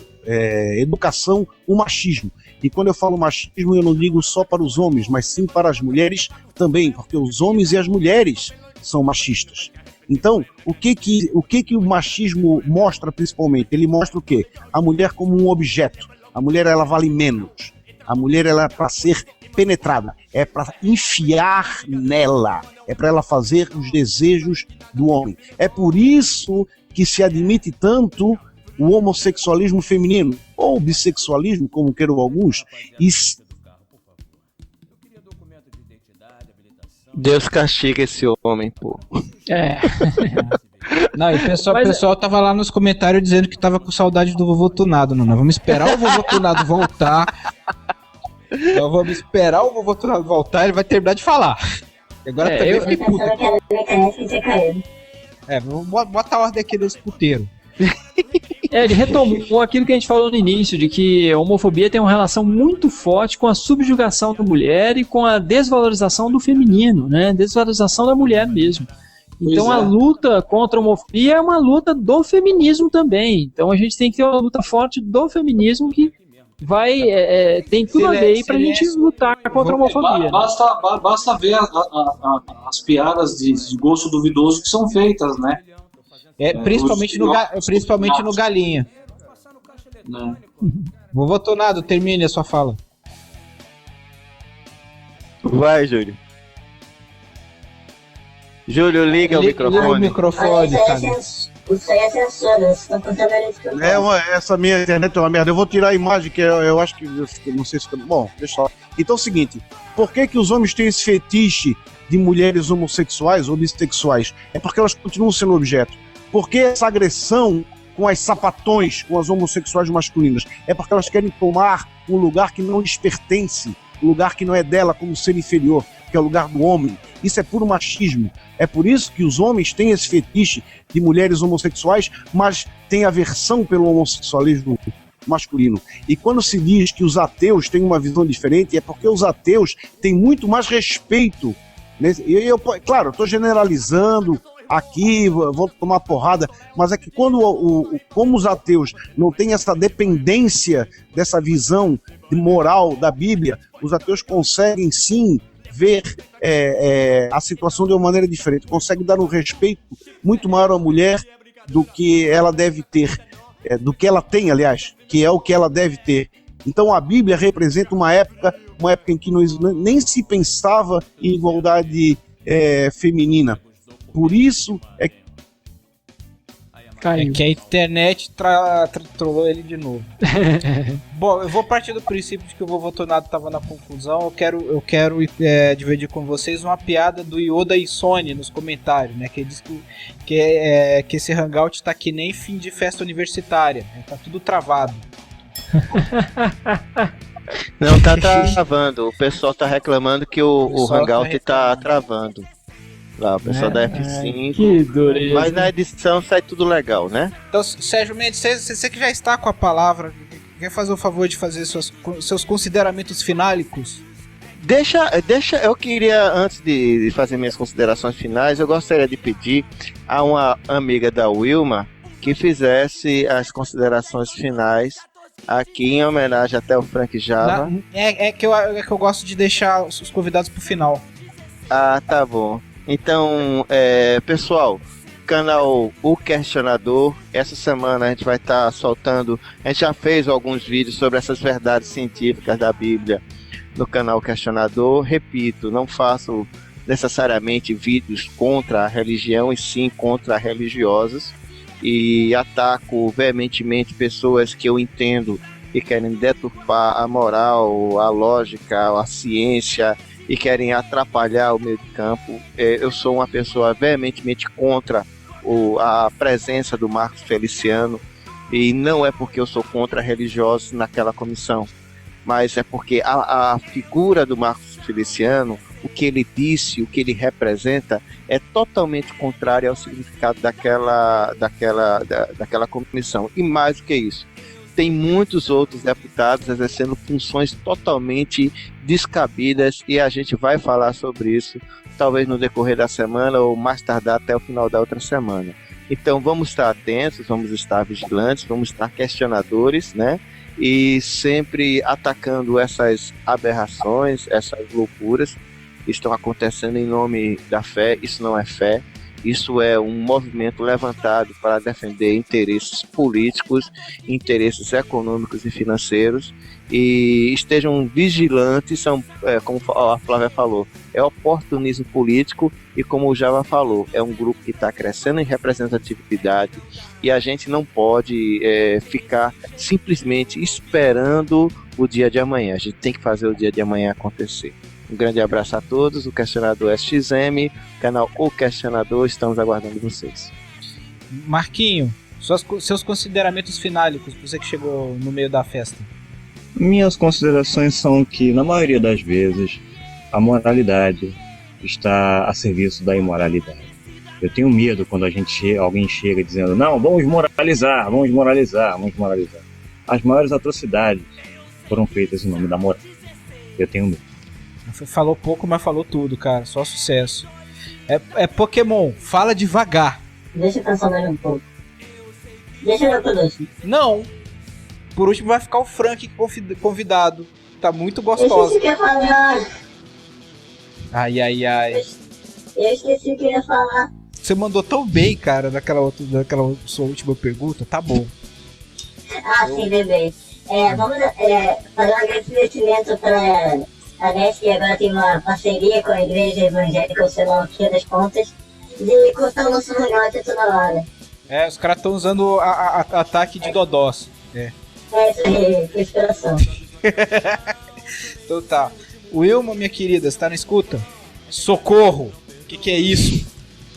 educação, o machismo. E quando eu falo machismo, eu não digo só para os homens, mas sim para as mulheres também, porque os homens e as mulheres são machistas. Então, o que o machismo mostra principalmente? Ele mostra o quê? A mulher como um objeto. A mulher, ela vale menos. A mulher, ela é para ser penetrada, é para enfiar nela, é para ela fazer os desejos do homem. É por isso que se admite tanto o homossexualismo feminino, ou bissexualismo, como queiram alguns. Deus castiga esse homem, pô. Não, e o pessoal tava lá nos comentários dizendo que tava com saudade do vovô Tunado, não. Vamos esperar o vovô Tunado voltar. Então vamos esperar o vovô Tunado voltar, ele vai terminar de falar. Agora também fiquei puto. Bota a ordem aqui desse puteiro. Ele retomou aquilo que a gente falou no início, de que a homofobia tem uma relação muito forte com a subjugação da mulher e com a desvalorização do feminino, né? Desvalorização da mulher mesmo. Então a luta contra a homofobia é uma luta do feminismo também. Então a gente tem que ter uma luta forte do feminismo que tem tudo a ver aí pra gente lutar contra a homofobia. Basta ver as piadas de gosto duvidoso que são feitas, né? Principalmente no Galinha. Não. Vovô Tunado, termine a sua fala. Vai, Júlio. Júlio, liga o microfone. Liga o microfone, cara. Isso aí é censura, vocês estão contando isso que eu falo. Essa minha internet é uma merda. Eu vou tirar a imagem que eu acho que... não sei se... Bom, deixa lá. Então é o seguinte, por que os homens têm esse fetiche de mulheres homossexuais ou bissexuais? É porque elas continuam sendo objeto. Por que essa agressão com as sapatões, com as homossexuais masculinas? É porque elas querem tomar um lugar que não lhes pertence, um lugar que não é dela como ser inferior, que é o lugar do homem. Isso é puro machismo. É por isso que os homens têm esse fetiche de mulheres homossexuais, mas têm aversão pelo homossexualismo masculino. E quando se diz que os ateus têm uma visão diferente, é porque os ateus têm muito mais respeito. Claro, eu estou generalizando aqui, vou tomar porrada, mas é que como os ateus não têm essa dependência dessa visão de moral da Bíblia, os ateus conseguem sim ver a situação de uma maneira diferente, conseguem dar um respeito muito maior à mulher do que ela deve ter, do que ela tem, aliás, que é o que ela deve ter. Então a Bíblia representa uma época em que nem se pensava em igualdade feminina. Por isso é que a internet trollou ele de novo. Bom, eu vou partir do princípio de que o vovô Tunado estava na conclusão. Eu quero dividir com vocês uma piada do Yoda e Sony nos comentários, né? Que ele diz que esse hangout tá que nem fim de festa universitária, né? Tá tudo travado. Não tá travando, o pessoal tá reclamando que o hangout tá travando. Lá, o pessoal da F5. Que dureza. Mas na edição sai tudo legal, né? Então, Sérgio Mendes, você que já está com a palavra, quer fazer o favor de fazer seus consideramentos finálicos? Deixa, eu queria, antes de fazer minhas considerações finais, eu gostaria de pedir a uma amiga da Wilma que fizesse as considerações finais aqui em homenagem até ao Frank Java. É que eu gosto de deixar os convidados pro final. Ah, tá bom. Então, pessoal, canal O Questionador, essa semana a gente vai estar soltando, a gente já fez alguns vídeos sobre essas verdades científicas da Bíblia no canal Questionador. Repito, não faço necessariamente vídeos contra a religião e sim contra religiosos. e ataco veementemente pessoas que eu entendo que querem deturpar a moral, a lógica, a ciência e querem atrapalhar o meio de campo. Eu sou uma pessoa veementemente contra a presença do Marcos Feliciano, e não é porque eu sou contra religiosos naquela comissão, mas é porque a figura do Marcos Feliciano, o que ele disse, o que ele representa, é totalmente contrário ao significado daquela comissão. E mais do que isso, tem muitos outros deputados exercendo funções totalmente descabidas, e a gente vai falar sobre isso, talvez no decorrer da semana ou mais tardar até o final da outra semana. Então vamos estar atentos, vamos estar vigilantes, vamos estar questionadores, né? E sempre atacando essas aberrações, essas loucuras que estão acontecendo em nome da fé. Isso não é fé, isso é um movimento levantado para defender interesses políticos, interesses econômicos e financeiros. E estejam vigilantes, como a Flávia falou, é oportunismo político, e como o Java falou, é um grupo que está crescendo em representatividade, e a gente não pode ficar simplesmente esperando o dia de amanhã. A gente tem que fazer o dia de amanhã acontecer. Um grande abraço a todos, o Questionador SXM, canal O Questionador, estamos aguardando vocês. Marquinho, seus consideramentos finálicos, você que chegou no meio da festa. Minhas considerações são que, na maioria das vezes, a moralidade está a serviço da imoralidade. Eu tenho medo quando alguém chega dizendo: não, vamos moralizar. As maiores atrocidades foram feitas em nome da moral. Eu tenho medo. Falou pouco, mas falou tudo, cara. Só sucesso. É Pokémon, fala devagar. Deixa eu pensar mais um pouco. Deixa eu ver por último. Não. Por último vai ficar o Frank convidado. Tá muito gostosa. Eu esqueci o que eu ia falar. Ai. Eu esqueci o que eu ia falar. Você mandou tão bem, cara, naquela sua última pergunta. Tá bom. Sim, bebê. Vamos fazer um agradecimento para a NES, que agora tem uma parceria com a Igreja Evangélica, ou sei lá o que das contas, de cortar o nosso hangout toda hora. Os caras estão usando ataque de dodós. Isso aí, que inspiração. Então tá. Wilma, minha querida, você tá na escuta? Socorro! O que é isso?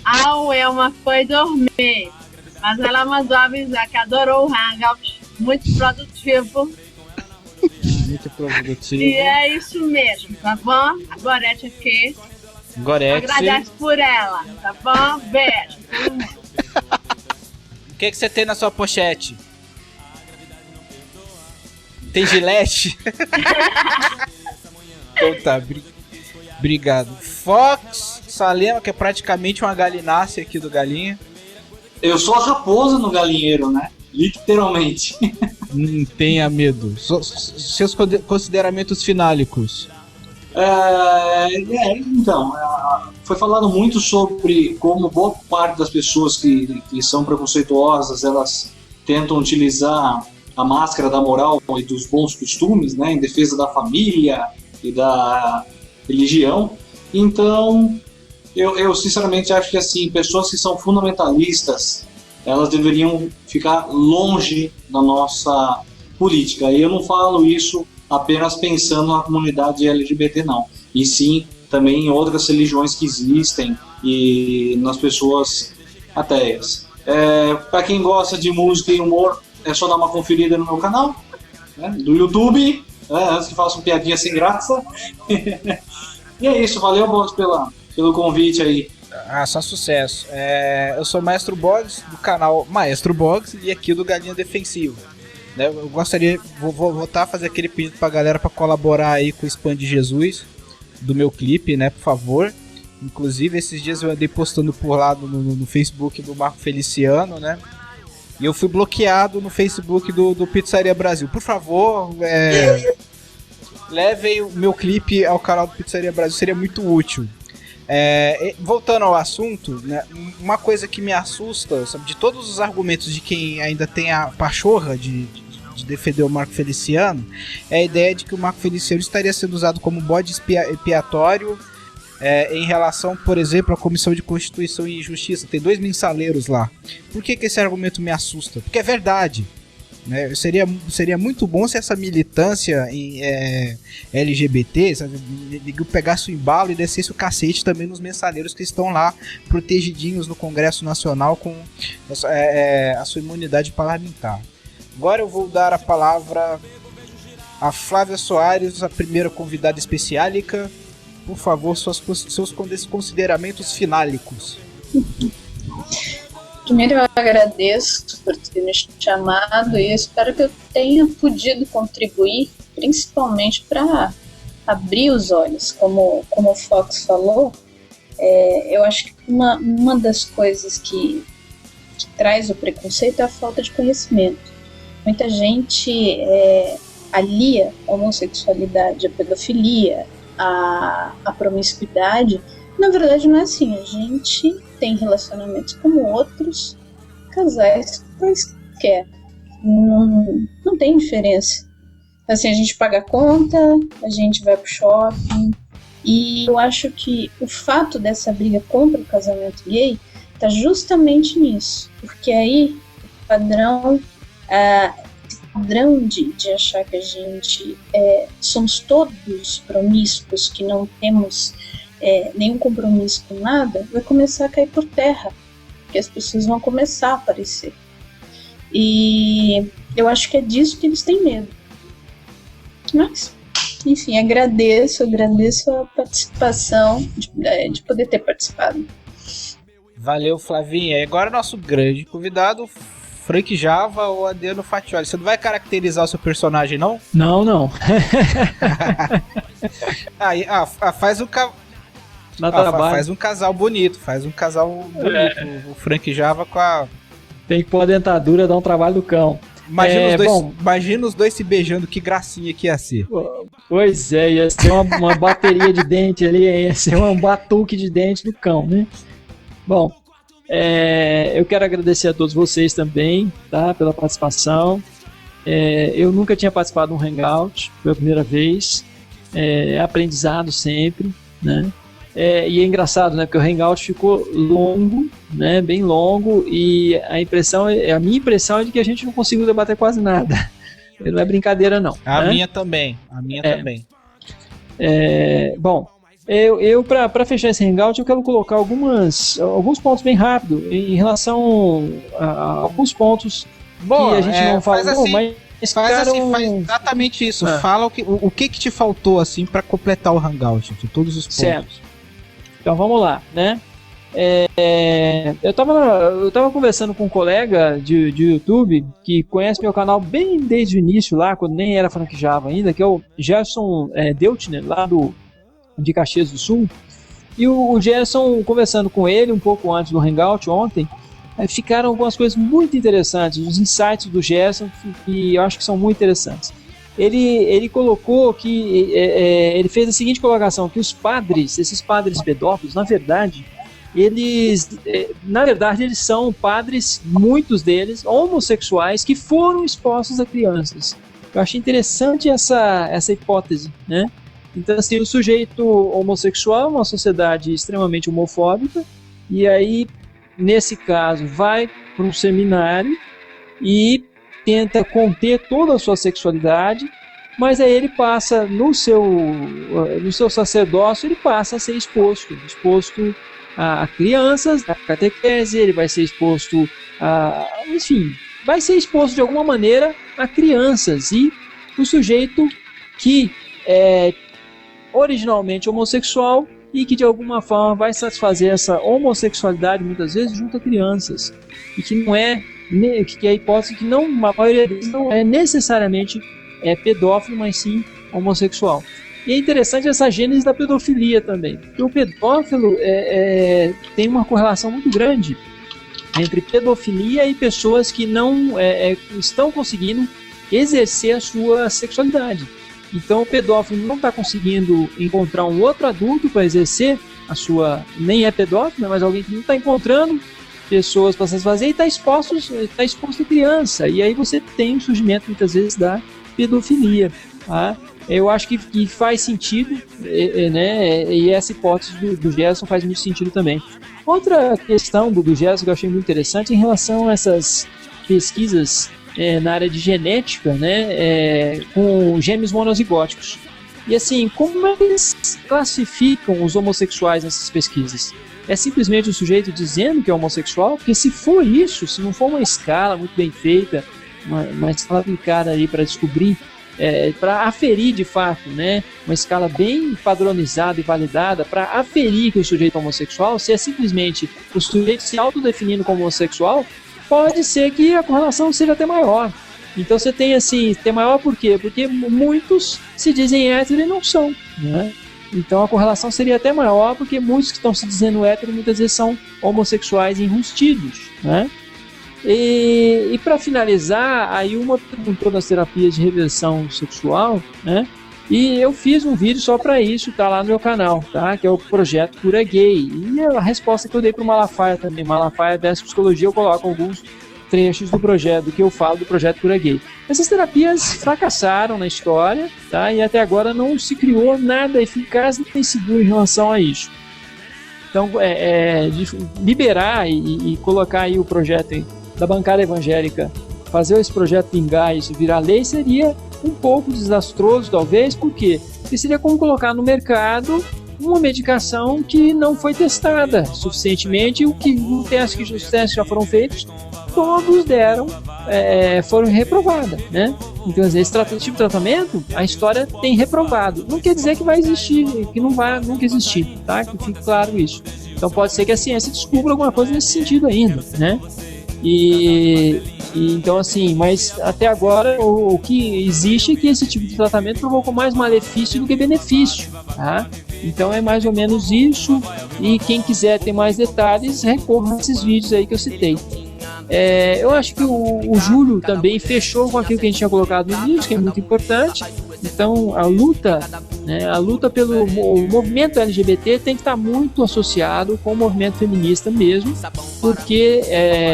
A Wilma foi dormir, mas ela mandou avisar que adorou o Hangout, muito produtivo. Muito produtivo. E é isso mesmo, tá bom? A Gorete aqui. Gorete. Agradece por ela, tá bom? Beijo. O que você tem na sua pochete? Tem gilete? Então tá, obrigado. Fox Salema, que é praticamente uma galinácea aqui do Galinha. Eu sou a raposa no galinheiro, né? Literalmente. Não tenha medo. Seus consideramentos finálicos. Então, foi falado muito sobre como boa parte das pessoas que são preconceituosas, elas tentam utilizar a máscara da moral e dos bons costumes, né, em defesa da família e da religião. Então, eu sinceramente acho que assim, pessoas que são fundamentalistas, elas deveriam ficar longe da nossa política. E eu não falo isso apenas pensando na comunidade LGBT, não. E sim, também em outras religiões que existem e nas pessoas ateias. Para quem gosta de música e humor, é só dar uma conferida no meu canal, né, do YouTube, antes que façam piadinha sem graça. E é isso, valeu, Boggs, pelo convite aí. Só sucesso. Eu sou Maestro Boggs, do canal Maestro Boggs, e aqui do Galinha Defensivo. Né, eu gostaria, vou voltar a fazer aquele pedido pra galera pra colaborar aí com o Spam de Jesus, do meu clipe, né, por favor. Inclusive, esses dias eu andei postando por lá no Facebook do Marco Feliciano, né. E eu fui bloqueado no Facebook do Pizzaria Brasil. Por favor, levem o meu clipe ao canal do Pizzaria Brasil, seria muito útil. Voltando ao assunto, né, uma coisa que me assusta, sabe, de todos os argumentos de quem ainda tem a pachorra de defender o Marco Feliciano, é a ideia de que o Marco Feliciano estaria sendo usado como bode expiatório em relação, por exemplo, à Comissão de Constituição e Justiça. Tem 2 mensaleiros lá. Por que esse argumento me assusta? Porque é verdade. Né? Seria muito bom se essa militância em LGBT pegasse o embalo e descesse o cacete também nos mensaleiros que estão lá protegidinhos no Congresso Nacional com a sua imunidade parlamentar. Agora eu vou dar a palavra a Flávia Soares, a primeira convidada especiálica. Por favor, seus consideramentos finálicos. Primeiro eu agradeço por ter me chamado e espero que eu tenha podido contribuir, principalmente para abrir os olhos. Como o Fox falou, eu acho que uma das coisas que traz o preconceito é a falta de conhecimento. Muita gente alia a homossexualidade, a pedofilia, a promiscuidade. Na verdade não é assim, a gente tem relacionamentos como outros casais quaisquer. Não tem diferença. Assim, a gente paga a conta, a gente vai pro shopping, e eu acho que o fato dessa briga contra o casamento gay tá justamente nisso, porque aí o padrão de achar que a gente somos todos promíscuos, que não temos nenhum compromisso com nada, vai começar a cair por terra, porque as pessoas vão começar a aparecer. E eu acho que é disso que eles têm medo. Mas, enfim, agradeço a participação, de poder ter participado. Valeu, Flavinha. E agora nosso grande convidado, Frank Java ou Adriano Fatioli. Você não vai caracterizar o seu personagem, não? Não. Faz um casal bonito. O Frank Java com a... Tem que pôr a dentadura, dar um trabalho do cão. Imagina os dois se beijando, que gracinha que ia ser. Pois é, ia ser uma bateria de dente ali, ia ser um batuque de dente do cão, né? Bom, eu quero agradecer a todos vocês também, tá, pela participação. Eu nunca tinha participado de um Hangout, foi a primeira vez. Aprendizado sempre, né? E é engraçado, né? Porque o Hangout ficou longo, né? Bem longo, e a minha impressão é de que a gente não conseguiu debater quase nada. Não é brincadeira, não. A né? minha também. Também. Bom, eu para fechar esse Hangout, eu quero colocar alguns pontos bem rápido em relação a alguns pontos que a gente não falou, faz exatamente isso. Fala o que te faltou assim para completar o Hangout de todos os pontos. Certo. Então vamos lá, né? Eu tava conversando com um colega de YouTube que conhece meu canal bem desde o início lá, quando nem era Frank Java ainda, que é o Gerson Deutner, lá de Caxias do Sul. E o Gerson, conversando com ele um pouco antes do Hangout ontem, ficaram algumas coisas muito interessantes, os insights do Gerson, que eu acho que são muito interessantes. Ele colocou que ele fez a seguinte colocação, que esses padres pedófilos, na verdade eles são padres, muitos deles homossexuais, que foram expostos a crianças. Eu achei interessante essa hipótese, né? Então, assim, o sujeito homossexual, uma sociedade extremamente homofóbica, e aí, nesse caso, vai para um seminário e tenta conter toda a sua sexualidade, mas aí ele passa, no seu sacerdócio, ele passa a ser exposto a crianças, a catequese, ele vai ser exposto vai ser exposto de alguma maneira a crianças, e o sujeito que é originalmente homossexual e que de alguma forma vai satisfazer essa homossexualidade muitas vezes junto a crianças, e que não é, que a hipótese que não, a maioria deles não é necessariamente pedófilo, mas sim homossexual. E é interessante essa gênese da pedofilia também, porque o pedófilo tem uma correlação muito grande entre pedofilia e pessoas que não estão conseguindo exercer a sua sexualidade. Então o pedófilo não está conseguindo encontrar um outro adulto para exercer a sua... Nem é pedófilo, mas alguém que não está encontrando pessoas para satisfazer e está exposto a criança. E aí você tem o surgimento muitas vezes da pedofilia, tá? Eu acho que faz sentido, né? E essa hipótese do Gerson faz muito sentido também. Outra questão do Gerson que eu achei muito interessante em relação a essas pesquisas na área de genética, né? Com gêmeos monozigóticos. E assim, como é que eles classificam os homossexuais nessas pesquisas? É simplesmente o sujeito dizendo que é homossexual? Porque se for isso, se não for uma escala muito bem feita, uma escala aplicada aí para descobrir, para aferir de fato, né, uma escala bem padronizada e validada para aferir que o sujeito é homossexual, se é simplesmente o sujeito se autodefinindo como homossexual, pode ser que a correlação seja até maior. Então você tem assim, tem maior por quê? Porque muitos se dizem hétero e não são, né? Então a correlação seria até maior, porque muitos que estão se dizendo hétero muitas vezes são homossexuais enrustidos, né? E para finalizar, aí uma perguntou das terapias de reversão sexual, né? E eu fiz um vídeo só para isso, tá lá no meu canal, tá? Que é o Projeto Cura Gay. E a resposta que eu dei pro Malafaia também, Malafaia dessa psicologia, eu coloco alguns trechos do projeto, do que eu falo do Projeto Cura Gay. Essas terapias fracassaram na história, tá? E até agora não se criou nada eficaz nem seguro em relação a isso. Então, liberar e colocar aí o projeto aí da bancada evangélica, fazer esse projeto vingar e isso virar lei seria um pouco desastroso, talvez. Por quê? Porque seria como colocar no mercado uma medicação que não foi testada suficientemente, os testes já foram feitos, todos foram reprovados, né? Então, esse tipo de tratamento, a história tem reprovado. Não quer dizer que vai existir, que não vai nunca existir, tá? Que fique claro isso. Então, pode ser que a ciência descubra alguma coisa nesse sentido ainda, né? Então, assim, mas até agora o que existe é que esse tipo de tratamento provocou mais malefício do que benefício, tá? Então é mais ou menos isso, e quem quiser ter mais detalhes, recorra a esses vídeos aí que eu citei. Eu acho que o Júlio também fechou com aquilo que a gente tinha colocado no vídeo, que é muito importante. Então a luta pelo movimento LGBT tem que estar muito associado com o movimento feminista mesmo, porque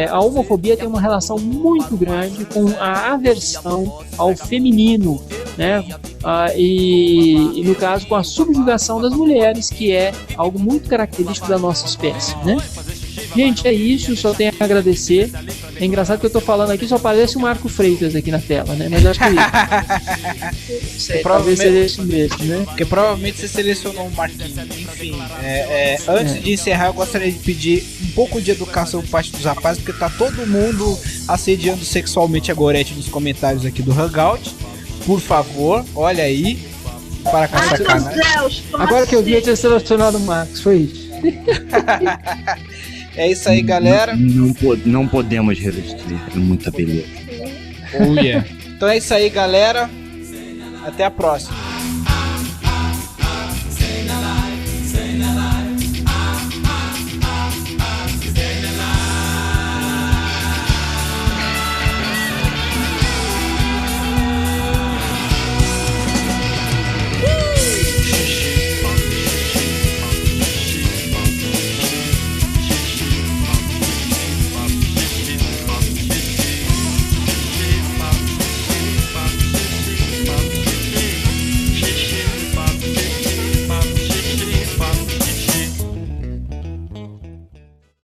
a homofobia tem uma relação muito grande com a aversão ao feminino, né? E no caso com a subjugação das mulheres, que é algo muito característico da nossa espécie, né? Gente, é isso, só tenho a agradecer. É engraçado que eu tô falando aqui, só parece o Marco Freitas aqui na tela, né? Mas acho que talvez seja isso mesmo, né? Porque provavelmente você selecionou um Marquinhos. Enfim, antes de encerrar, eu gostaria de pedir um pouco de educação por parte dos rapazes, porque tá todo mundo assediando sexualmente a Gorete nos comentários aqui do Hangout. Por favor, olha aí. Para com essa sacanagem. Agora que eu vi, eu tinha selecionado o Marcos, foi isso. É isso aí, galera. Não podemos resistir, é muita beleza. Oh, yeah. Então é isso aí, galera. Até a próxima.